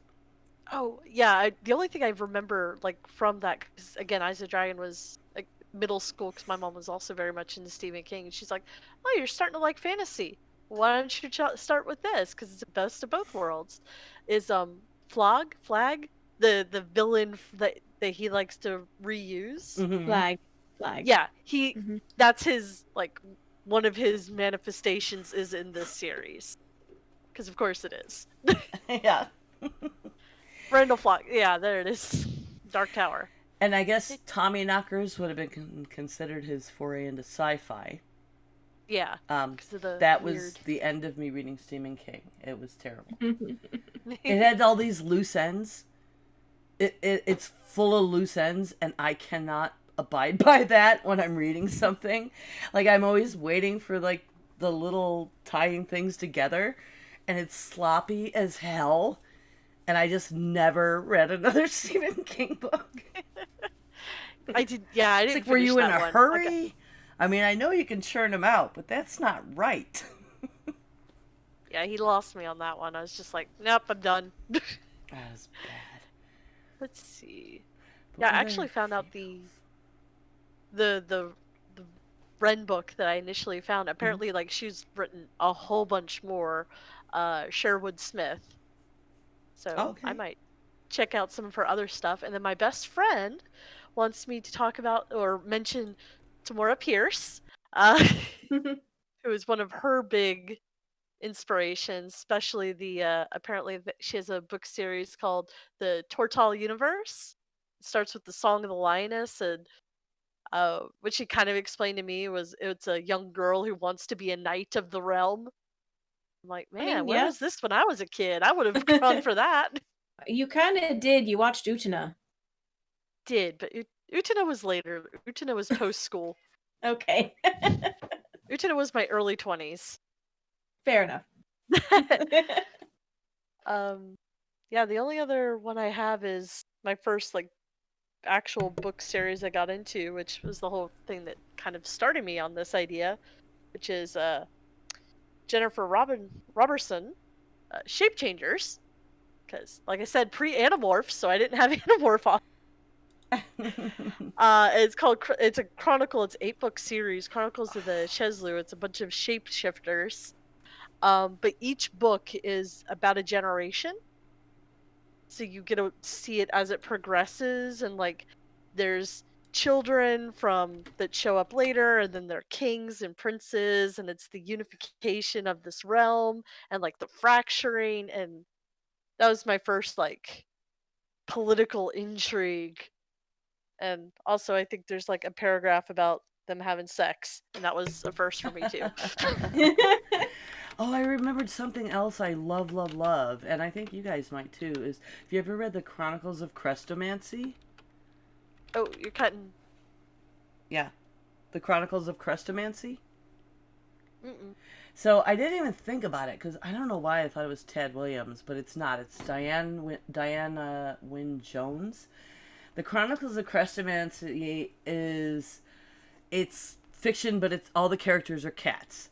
Oh, yeah. The only thing I remember, like, from that, because again, Eyes of the Dragon was like middle school, because my mom was also very much into Stephen King. And she's like, "Oh, you're starting to like fantasy. Why don't you start with this? Because it's the best of both worlds." Is Flag, the villain that he likes to reuse? Mm-hmm. Flag. Yeah, Mhm. that's his like one of his manifestations is in this series. Because of course it is. Yeah. Randall Flagg. Yeah, there it is. Dark Tower. And I guess Tommy Knockers would have been considered his foray into sci-fi. Yeah. Um, Because of the that weird... was the end of me reading Stephen King. It was terrible. It had all these loose ends. It's full of loose ends, and I cannot abide by that when I'm reading something. Like I'm always waiting for like the little tying things together, and it's sloppy as hell. and I just never read another Stephen King book. I didn't It's like, were finish you in that a one. hurry? I mean, I know you can churn them out, but that's not right. Yeah, he lost me on that one. I was just like, nope, I'm done. That was bad. Let's see. But Yeah, I what actually are found out females? the Ren book that I initially found. Mhm. Apparently, like she's written a whole bunch more. Sherwood Smith. So I Okay. might check out some of her other stuff. And then my best friend wants me to talk about or mention Tamora Pierce, uh, who is one of her big inspirations, especially the apparently she has a book series called the Tortall Universe. It starts with the Song of the Lioness, and what she kind of explained to me was it's a young girl who wants to be a knight of the realm. I'm like, I man, mean, where yeah. was this when I was a kid? I would have gone for that. You kind of did. You watched Utena. Did, but Utena was later. Utena was post school. Okay. Utena was my early 20s. Fair enough. um, yeah, the only other one I have is my first like actual book series I got into, which was the whole thing that kind of started me on this idea, which is Jennifer Robertson, Shape Changers. Because, like I said, pre-Animorphs, so I didn't have Animorph on. It's a chronicle. It's 8-book series, Chronicles of the Cheslou. It's a bunch of shapeshifters. But each book is about a generation, so you get to see it as it progresses, and like there's children from that show up later, and then they're kings and princes, and it's the unification of this realm, and like the fracturing, and that was my first like political intrigue. And also, I think there's like a paragraph about them having sex, and that was a first for me too. Oh, I remembered something else I love, love, love, and I think you guys might too. Is have you ever read the Chronicles of Crestomancy? Oh, you're cutting. Yeah, the Chronicles of Crestomancy. Mm-mm. So I didn't even think about it because I don't know why I thought it was Ted Williams, but it's not. It's Diana Wynne Jones. The Chronicles of Crestomancy is it's fiction, but it's all the characters are cats.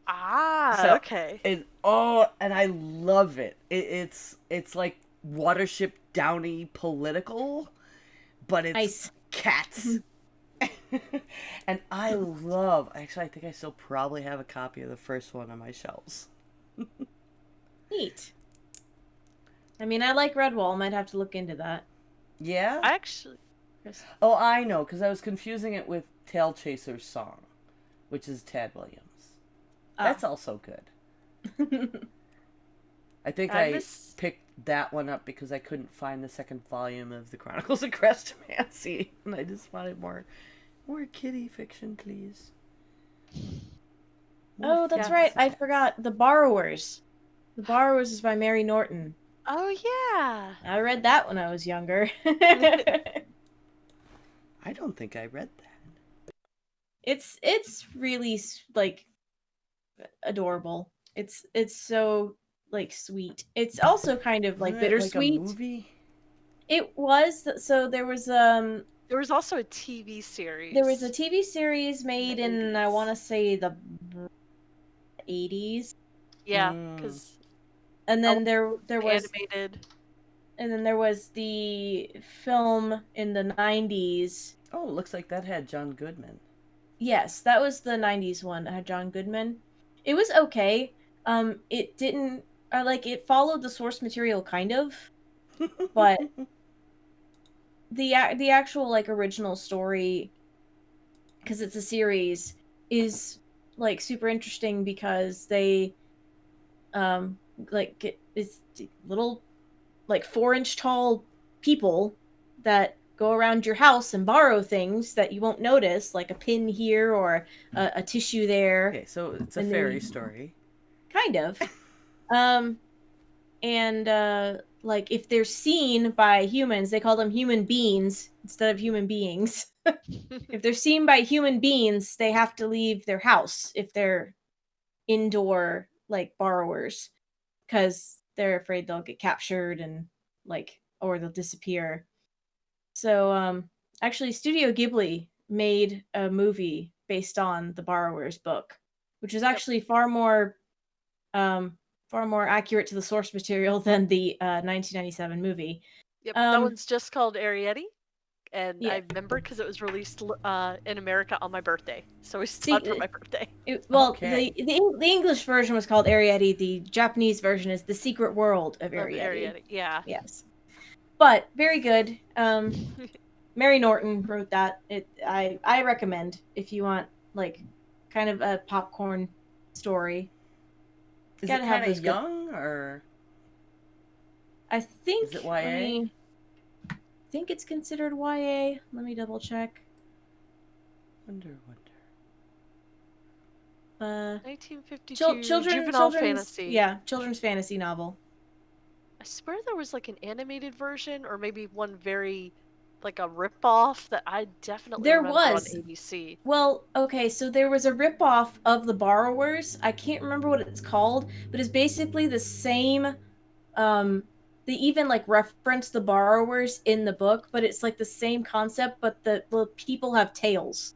Ah, So okay. and I love it. It's like Watership Downey political, but it's Nice. cats. And I love. Actually, I think I still probably have a copy of the first one on my shelves. Neat. I mean, I like Redwall. Might have to look into that. Yeah. I actually, Oh, I know, because I was confusing it with Tail Chaser's Song, which is Tad Williams. That's also good. I think I picked that one up because I couldn't find the second volume of the Chronicles of Crestomancy, and I just wanted more kitty fiction, please. Oh, that's right. I forgot. The Borrowers. The Borrowers is by Mary Norton. Oh yeah. I read that when I was younger. I don't think I read that. It's really like adorable. It's so like sweet. It's also kind of like Isn't it bittersweet. like a movie? It was so there was also a TV series. There was a TV series made in I want to say the 80s. Yeah, because and then there was animated. And then there was the film in the 90s. Oh, it looks like that had John Goodman. Yes, that was the 90s one that had John Goodman. It was okay. It didn't like it followed the source material kind of, but the actual like original story, because it's a series, is like super interesting because they like it's little like 4-inch tall people that go around your house and borrow things that you won't notice, like a pin here or a tissue there. Okay, so it's a fairy story. Kind of. And like if they're seen by humans, they call them human beings instead of human beings. If they're seen by human beings, they have to leave their house if they're indoor like borrowers, because they're afraid they'll get captured and like or they'll disappear. So actually Studio Ghibli made a movie based on the Borrower's book, which is actually far more accurate to the source material than the 1997 movie. Yep, that one's just called Arrietty, and Yeah. I remember because it was released in America on my birthday, so we saw See, it for my birthday. Okay. the English version was called Arrietty. The Japanese version is The Secret World of Of Arrietty. Arrietty, yeah. Yes, but very good. Mary Norton wrote that. I recommend if you want like kind of a popcorn story. Is Gotta it have kind of those good. young or I think. is it Let YA? me think it's considered YA. Let me double check. Wonder. 1952 Children's juvenile fantasy. Yeah, children's fantasy novel. I swear there was like an animated version, or maybe one very like a rip-off that I definitely There remember was. on ABC. Well, okay, so there was a ripoff of The Borrowers. I can't remember what it's called, but it's basically the same. They even like reference The Borrowers in the book, but it's like the same concept, but the people have tails.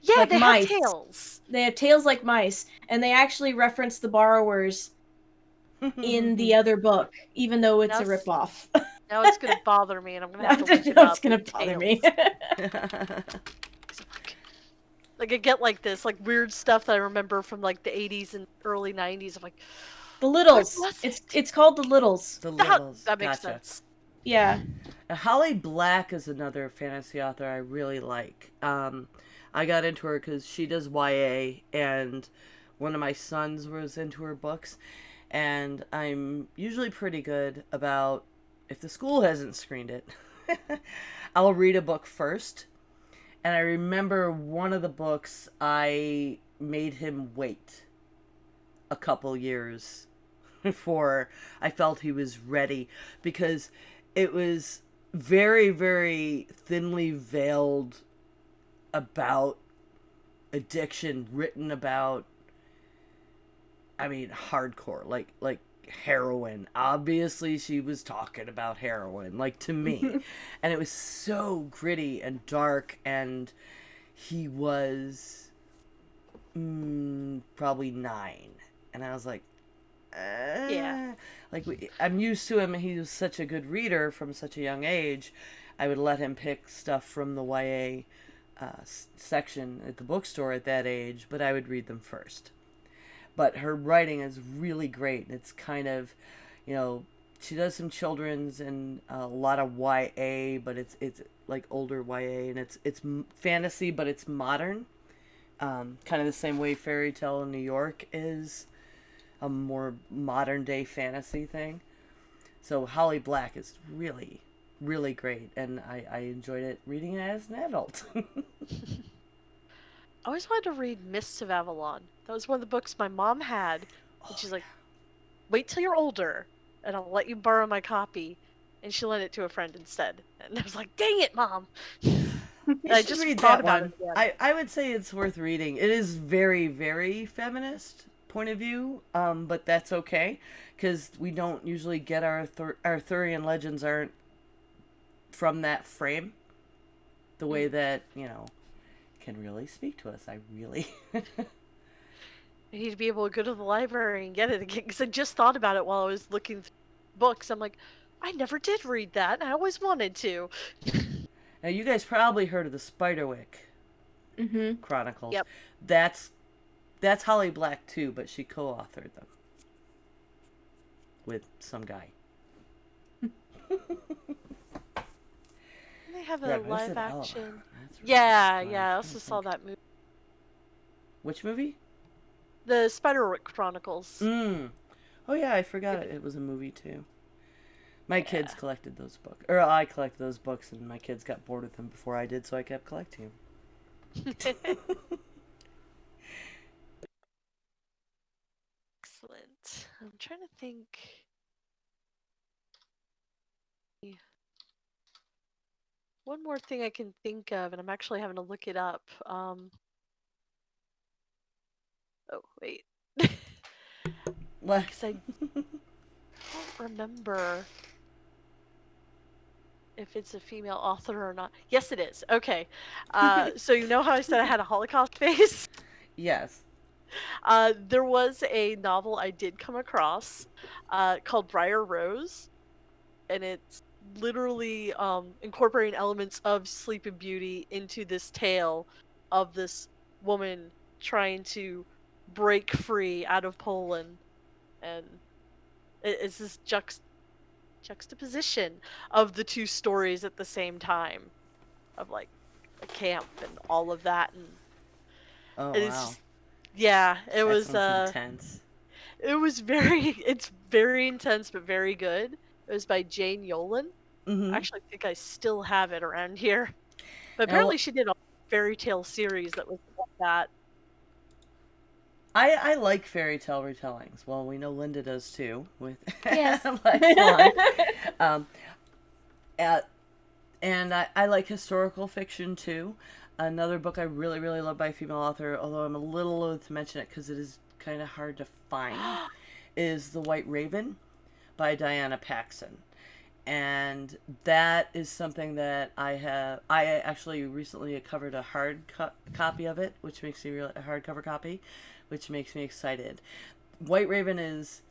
Yeah, Like they mice. have tails. They have tails like mice, and they actually reference The Borrowers in the other book, even though it's Now a ripoff. Now it's gonna bother me, and I'm gonna have to look it up. It's gonna bother me. Like I get like this, like weird stuff that I remember from like the 80s and early 90s. I'm like, The Littles. What was It's called The Littles. The Littles. that makes Gotcha. sense. Yeah. Holly Black is another fantasy author I really like. I got into her because she does YA, and one of my sons was into her books. And I'm usually pretty good about, if the school hasn't screened it, I'll read a book first. And I remember one of the books I made him wait a couple years before I felt he was ready, because it was very, very thinly veiled about addiction, written about, I mean, hardcore, like heroin. Obviously she was talking about heroin, like, to me. And it was so gritty and dark, and he was probably 9, and I was like, Yeah. like, I'm used to him. He was such a good reader from such a young age. I would let him pick stuff from the YA section at the bookstore at that age, but I would read them first. But her writing is really great. It's kind of, she does some children's and a lot of YA, but it's like older YA, and it's fantasy, but it's modern. Kind of the same way Fairy Tale in New York is a more modern day fantasy thing. So Holly Black is really, really great, and I enjoyed it reading it as an adult. I always wanted to read Mists of Avalon. That was one of the books my mom had, and she's like, wait till you're older, and I'll let you borrow my copy. And she lent it to a friend instead. And I was like, dang it, Mom! I just read that one. I would say it's worth reading. It is very, very feminist point of view, but that's okay, because we don't usually get our Arthurian legends aren't from that frame the way that, can really speak to us. I need to be able to go to the library and get it again, because I just thought about it while I was looking through books. I'm like, I never did read that, and I always wanted to. Now, you guys probably heard of the Spiderwick Chronicles. Yep. That's Holly Black too, but she co-authored them with some guy. They have a live action. Really I also saw that movie. Which movie? The Spiderwick Chronicles. Oh yeah, I forgot it was a movie too. My kids collected those books. Or I collected those books, and my kids got bored with them before I did, so I kept collecting them. Excellent. I'm trying to think. One more thing I can think of, and I'm actually having to look it up. Oh, wait. What? don't remember if it's a female author or not. Yes, it is. Okay. So you know how I said I had a Holocaust face? Yes. There was a novel I did come across called Briar Rose, and it's literally incorporating elements of Sleeping Beauty into this tale of this woman trying to break free out of Poland, and it's this juxtaposition of the two stories at the same time, of like a camp and all of that, and Oh it's wow. just, yeah, That sounds intense. it was very it's very intense but very good. It was by Jane Yolen. I Mm-hmm. actually think I still have it around here. But Now, apparently she did a fairy tale series that was like that. I like fairy tale retellings. Well, we know Linda does too with Yes. Black Swan. Um, uh, and I like historical fiction too. Another book I really, really love by a female author, although I'm a little loath to mention it because it is kind of hard to find, is The White Raven by Diana Paxson. And that is something that I actually recently covered a copy of it, which makes me a hardcover copy, which makes me excited. White Raven is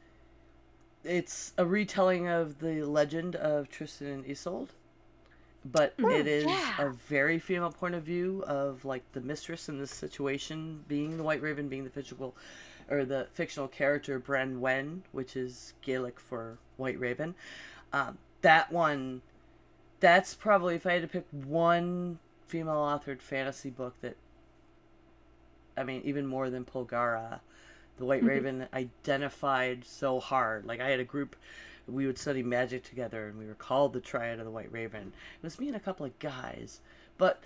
it's a retelling of the legend of Tristan and Isolde, but it is Yeah. a very female point of view of like the mistress in this situation being the White Raven, being the fictional character Bren Wen, which is Gaelic for White Raven. That one, that's probably, if I had to pick one female authored fantasy book that, I mean, even more than Polgara, the White Raven identified so hard. Like, I had a group, we would study magic together, and we were called the Triad of the White Raven. It was me and a couple of guys, but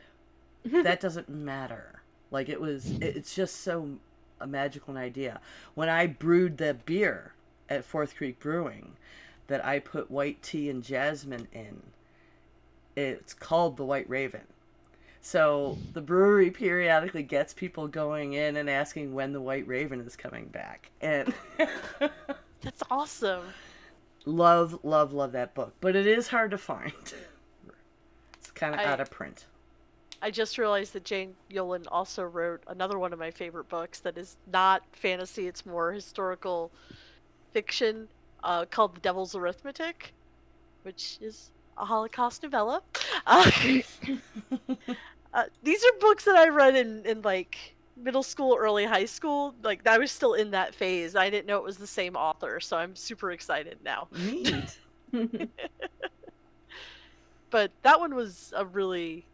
that doesn't matter. Like, it's just so a magical an idea. When I brewed the beer at Fourth Creek Brewing, that I put white tea and jasmine in, it's called the White Raven. So the brewery periodically gets people going in and asking when the White Raven is coming back. And That's awesome. love, love, love that book. But it is hard to find. It's kind of I out of print. I just realized that Jane Yolen also wrote another one of my favorite books that is not fantasy, it's more historical fiction, called The Devil's Arithmetic, which is a Holocaust novella. Uh, these are books that I read in like middle school, early high school. Like I was still in that phase. I didn't know it was the same author, so I'm super excited now. Neat. But that one was a really,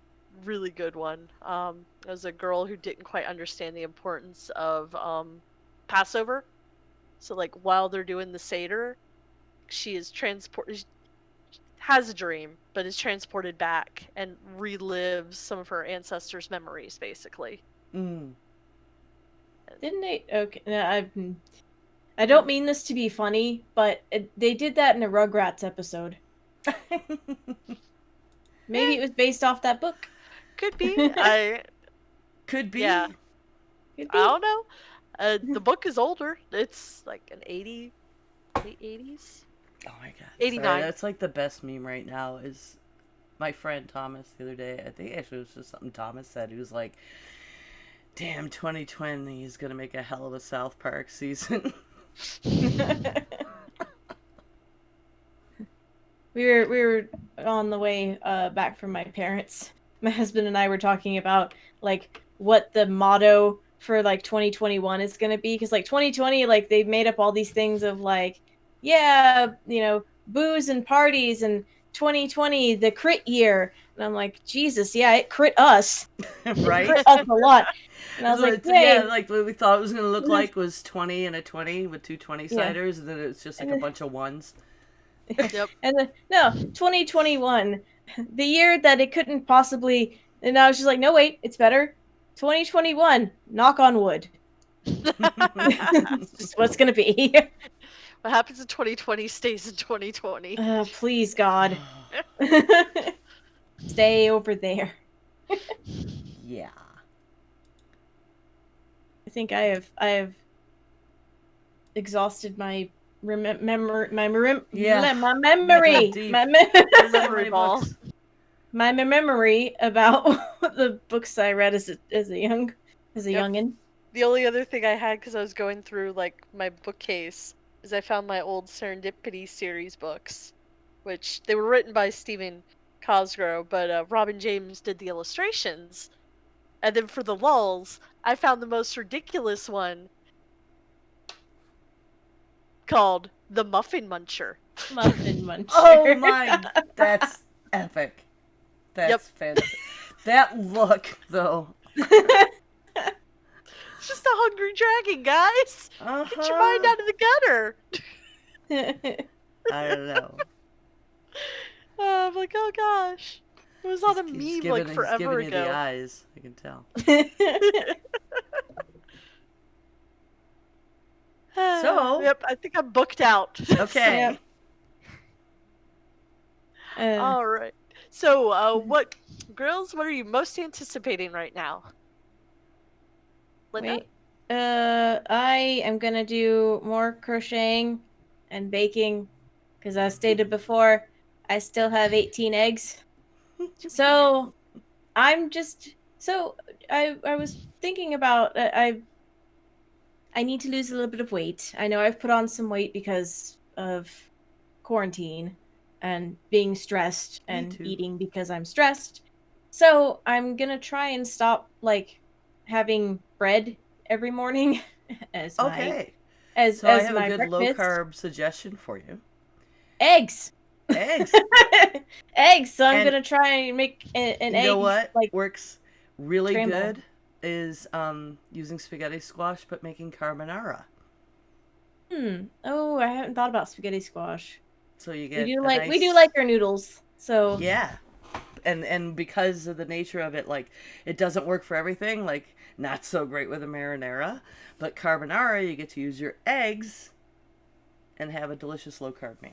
really good one. It was a girl who didn't quite understand the importance of Passover. So like while they're doing the Seder, she is transported, has a dream, but is transported back and relives some of her ancestors' memories, basically. Mm. Didn't they? Okay, no, I don't mean this to be funny, but they did that in a Rugrats episode. Maybe it was based off that book. Could be. I Could be. Yeah. Could I don't know. The book is older. It's like an late 80s. Oh my god. 89. Sorry, that's like the best meme right now is my friend Thomas the other day. I think actually it was just something Thomas said. He was like, damn, 2020 is going to make a hell of a South Park season. We were on the way back from my parents. My husband and I were talking about like what the motto for like 2021 is going to be, because like 2020, like they've made up all these things of like, yeah, booze and parties, and 2020 the crit year, and I'm like, Jesus, yeah, it crit us. Right? It crit us a lot. And I was like, yeah, hey. like what we thought it was going to look like was 20 and a 20 with two 20-siders, and then it's just like a bunch of ones. Yep. And no, 2021, the year that it couldn't possibly. And I was just like, no, wait, it's better. 2021, knock on wood. It's just what's gonna be. What happens in 2020 stays in 2020. Please, God, stay over there. Yeah. I think I have exhausted my Yeah. my memory, deep. my Your So memory many ball. books. my memory about the books I read as a Yep. youngin. The only other thing I had, because I was going through like my bookcase, is I found my old Serendipity series books, which they were written by Stephen Cosgrove, but Robin James did the illustrations. And then for the lulls, I found the most ridiculous one called The Muffin Muncher. Muffin Muncher. Oh my, that's epic. Yep. That's fantastic. That look, though. It's just a hungry dragon, guys. Get your mind Uh-huh. out of the gutter. I don't know. I'm like, oh gosh. It was on a He's meme like giving forever you the ago. eyes. I can tell. So- Yep, I think I'm booked out. Okay. All right. So, what girls? What are you most anticipating right now? Linda? Wait. I am gonna do more crocheting and baking because as stated before, I still have 18 eggs. So I'm just I was thinking about I need to lose a little bit of weight. I know I've put on some weight because of quarantine and being stressed Me and too. eating because I'm stressed. So I'm gonna try and stop like having bread every morning as my Okay. as So I as have a my good low breakfast. carb suggestion for you. Eggs. Eggs. Eggs. So I'm And gonna try and make an You egg know what like works really scramble. good is using spaghetti squash but making carbonara. Oh, I haven't thought about spaghetti squash. So you We get do a like nice our noodles. So yeah. And because of the nature of it, like it doesn't work for everything, like not so great with a marinara, but carbonara you get to use your eggs and have a delicious low carb meal.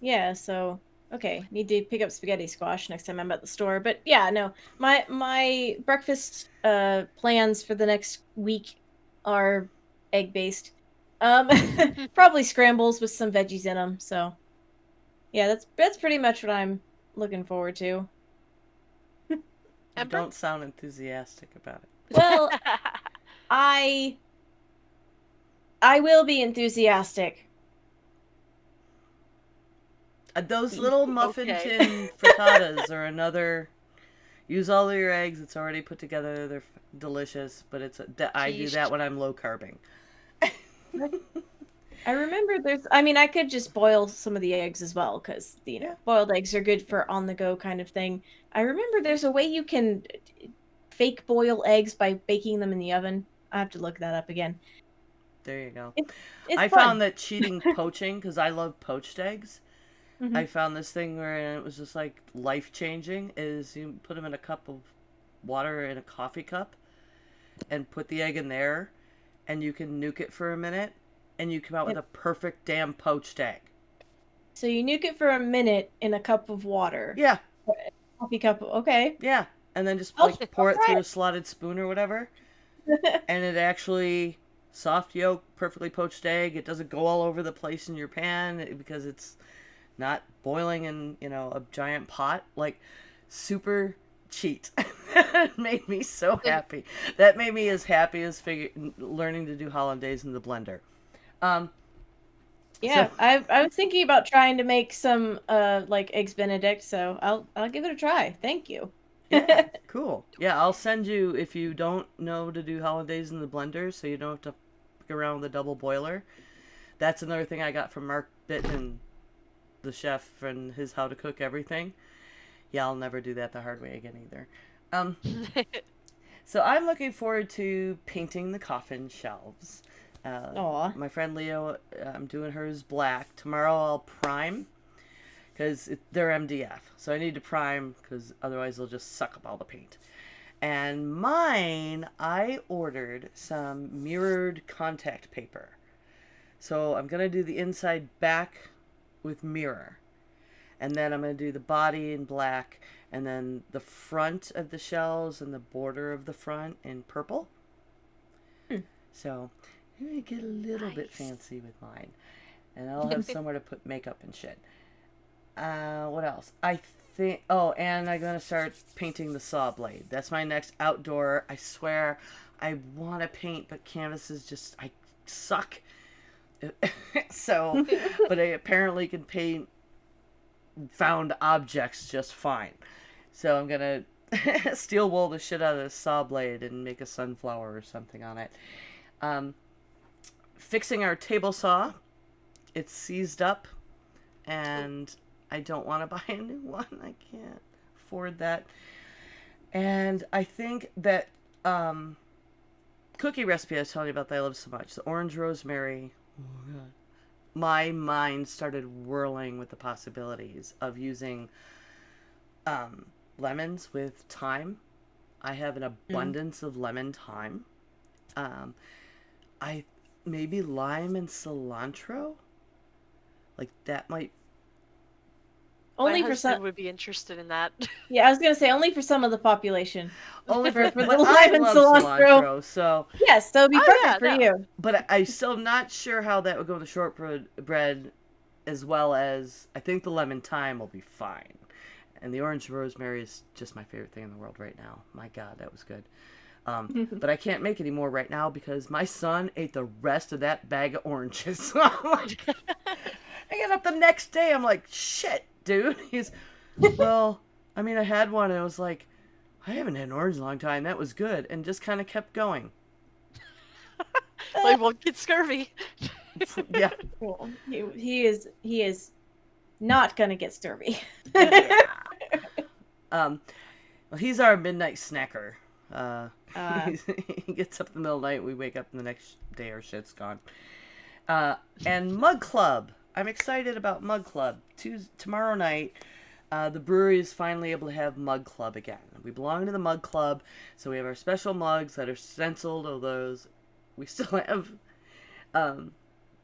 yeah, so okay, need to pick up spaghetti squash next time I'm at the store. But yeah, no, my breakfast plans for the next week are egg based. Probably scrambles with some veggies in them. So yeah, that's pretty much what I'm looking forward to. You Ember? don't sound enthusiastic about it. Well, I will be enthusiastic. Those little muffin Okay. tin frittatas are another. Use all of your eggs. It's already put together. They're delicious, but I do that when I'm low carbing. I remember I mean, I could just boil some of the eggs as well, because, Yeah. boiled eggs are good for on the go kind of thing. I remember there's a way you can fake boil eggs by baking them in the oven. I have to look that up again. There you go. It's I fun. found that cheating poaching, because I love poached eggs, Mhm. I found this thing where it was just like life changing. Is you put them in a cup of water in a coffee cup, and put the egg in there, and you can nuke it for a minute, and you come out with a perfect damn poached egg. So you nuke it for a minute in a cup of water. Yeah, Coffee cup. Okay. yeah, and then just I'll like pour it try through it. a slotted spoon or whatever, and it actually soft yolk, perfectly poached egg. It doesn't go all over the place in your pan because it's not boiling in a giant pot. Like super cheat. It made me so happy. That made me as happy as learning to do hollandaise in the blender. Yeah, So- I was thinking about trying to make some like eggs Benedict, so I'll give it a try. Thank you. Yeah, cool. Yeah, I'll send you if you don't know to do hollandaise in the blender, so you don't have to fuck around with a double boiler. That's another thing I got from Mark Bittman, the chef, and his How to Cook Everything. Yeah, I'll never do that the hard way again either. So I'm looking forward to painting the coffin shelves. Aw. My friend Leo, I'm doing hers black. Tomorrow I'll prime because they're MDF. So I need to prime because otherwise they'll just suck up all the paint. And mine, I ordered some mirrored contact paper. So I'm going to do the inside back with mirror. And then I'm going to do the body in black. And then the front of the shells and the border of the front in purple. So I'm going to get a little bit fancy with mine. and I'll have somewhere to put makeup and shit. What else? I think. Oh, and I'm gonna start painting the saw blade. That's my next outdoor. I swear, I want to paint, but canvas is just I suck. So, but I apparently can paint found objects just fine. So I'm gonna steel wool the shit out of the saw blade and make a sunflower or something on it. Um, Fixing our table saw. It's seized up, and I don't want to buy a new one. I can't afford that. And I think that cookie recipe I was telling you about that I love so much, the orange rosemary. Oh God. My mind started whirling with the possibilities of using lemons with thyme. I have an abundance of lemon thyme. I maybe lime and cilantro. Like that might. Only My for husband some. would be interested in that. Yeah, I was gonna say only for some of the population. Only for the but lime I and love cilantro. so. Yes, so it'd be Oh, perfect yeah, for no. you. But I still not sure how that would go with the shortbread, as well as I think the lemon thyme will be fine, and the orange rosemary is just my favorite thing in the world right now. My God, that was good. But I can't make any more right now because my son ate the rest of that bag of oranges. So I'm like, I get up the next day. I'm like, shit, dude. He's, well, I mean, I had one and it was like, I haven't had an orange in a long time. That was good, and just kind of kept going. Well, he won't get scurvy. Yeah. Cool. He is not gonna get scurvy. Yeah. Well, he's our midnight snacker. He gets up in the middle of the night. We wake up and the next day our shit's gone. And Mug Club. I'm excited about Mug Club. Tomorrow night, the brewery is finally able to have Mug Club again. We belong to the Mug Club, so we have our special mugs that are stenciled. Although we still have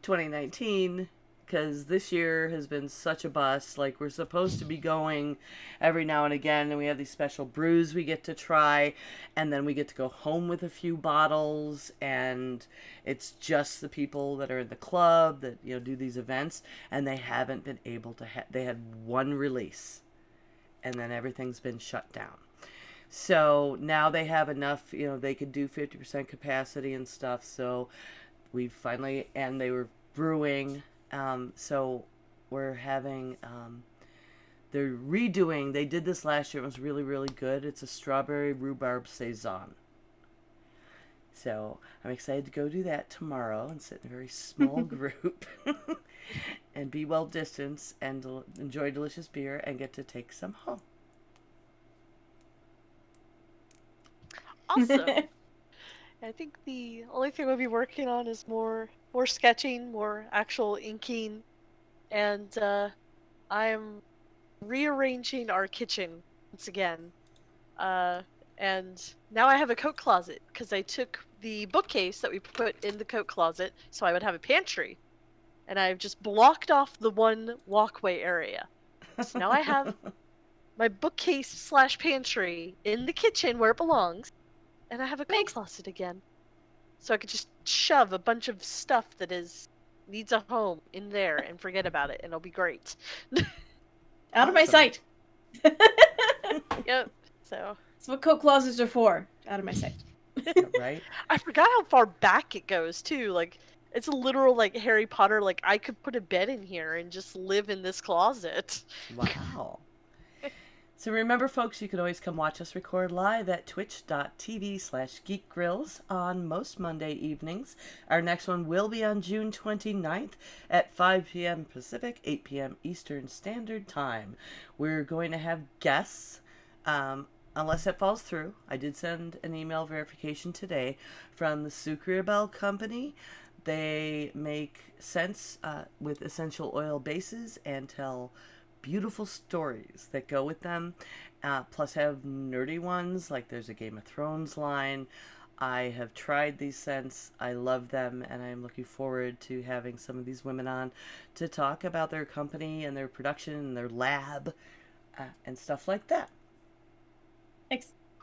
2019, because this year has been such a bust. Like, we're supposed to be going every now and again, and we have these special brews we get to try, and then we get to go home with a few bottles, and it's just the people that are in the club that, you know, do these events, and they haven't been able to they had one release, and then everything's been shut down. So now they have enough, you know, they could do 50% capacity and stuff, so we finally, and they were brewing. So we're having, they're redoing, they did this last year, it was really, really good. It's a strawberry rhubarb saison. So I'm excited to go do that tomorrow and sit in a very small group and be well distanced and enjoy delicious beer and get to take some home. Awesome. I think the only thing we'll be working on is more sketching, more actual inking, and I'm rearranging our kitchen once again. And now I have a coat closet because I took the bookcase that we put in the coat closet so I would have a pantry, and I've just blocked off the one walkway area. So now I have my bookcase / pantry in the kitchen where it belongs, and I have a coat closet again. So I could just shove a bunch of stuff that needs a home in there and forget about it, and it'll be great. Out of my sight. Yep. So That's what coat closets are for. Out of my sight. Right? I forgot how far back it goes too. Like, it's a literal, like, Harry Potter. Like, I could put a bed in here and just live in this closet. Wow. So remember, folks, you can always come watch us record live at twitch.tv/geekgrills on most Monday evenings. Our next one will be on June 29th at 5 p.m. Pacific, 8 p.m. Eastern Standard Time. We're going to have guests, unless that falls through. I did send an email verification today from the Sucre Bell Company. They make scents with essential oil bases and tell beautiful stories that go with them, plus have nerdy ones, like there's a Game of Thrones line. I have tried these scents, I love them, and I'm looking forward to having some of these women on to talk about their company and their production and their lab and stuff like that.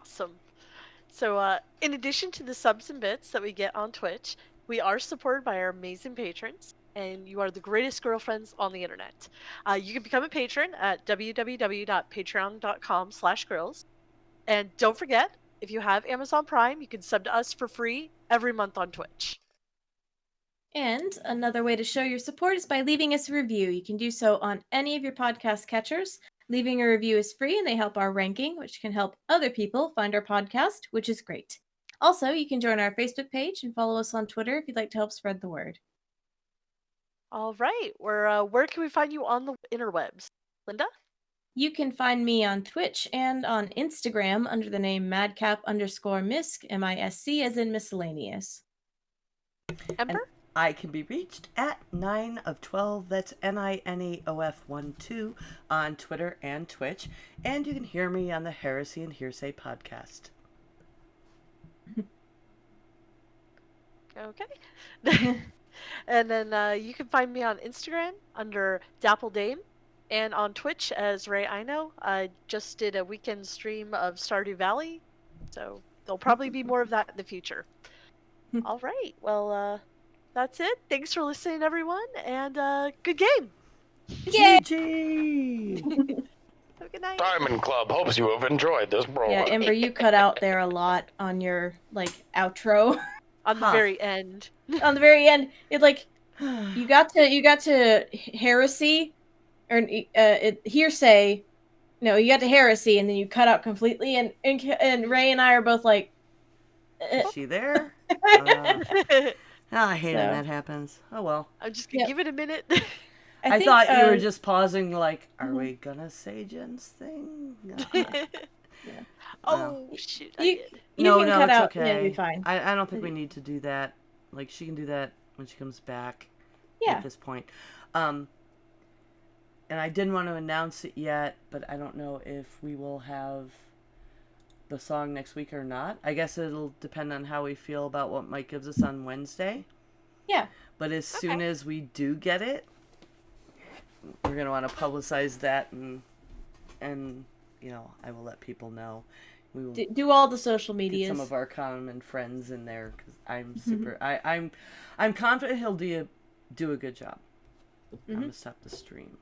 Awesome. So in addition to the subs and bits that we get on Twitch, we are supported by our amazing patrons. and you are the greatest girlfriends on the internet. You can become a patron at www.patreon.com/girls. And don't forget, if you have Amazon Prime, you can sub to us for free every month on Twitch. And another way to show your support is by leaving us a review. You can do so on any of your podcast catchers. Leaving a review is free and they help our ranking, which can help other people find our podcast, which is great. Also, you can join our Facebook page and follow us on Twitter if you'd like to help spread the word. All right, where can we find you on the interwebs? Linda? You can find me on Twitch and on Instagram under the name madcap_misc, MISC as in miscellaneous. Ember? I can be reached at 9 of 12, that's NINEOF12 on Twitter and Twitch, and you can hear me on the Heresy and Hearsay podcast. Okay. And then you can find me on Instagram under Dapple Dame and on Twitch as Ray Ino. I just did a weekend stream of Stardew Valley, so there'll probably be more of that in the future. All right, well, that's it. Thanks for listening, everyone, and good game. Yay! GG! Have a good night. Diamond Club hopes you have enjoyed this Yeah, program. Ember, you cut out there a lot on your outro. On the Huh. very end. On the very end, you got to heresy or hearsay. No, you got to heresy, and then you cut out completely. And Ray and I are both like, Is she there? I hate when So. that happens. Oh well. I'm just gonna Yep. give it a minute. I think, thought you were just pausing, like, are Mhm. we gonna say Jen's thing? Oh shoot, I You- did. You No, can no, cut it's out. okay. Yeah, you'll be fine. I don't think we need to do that. Like, she can do that when she comes back. Yeah. At this point. And I didn't want to announce it yet, but I don't know if we will have the song next week or not. I guess it'll depend on how we feel about what Mike gives us on Wednesday. Yeah. But as soon as we do get it, we're going to want to publicize that and I will let people know. We will Do all the social get medias. some of our common friends in there because I'm super. I'm confident he'll do a good job. I'm gonna stop the stream.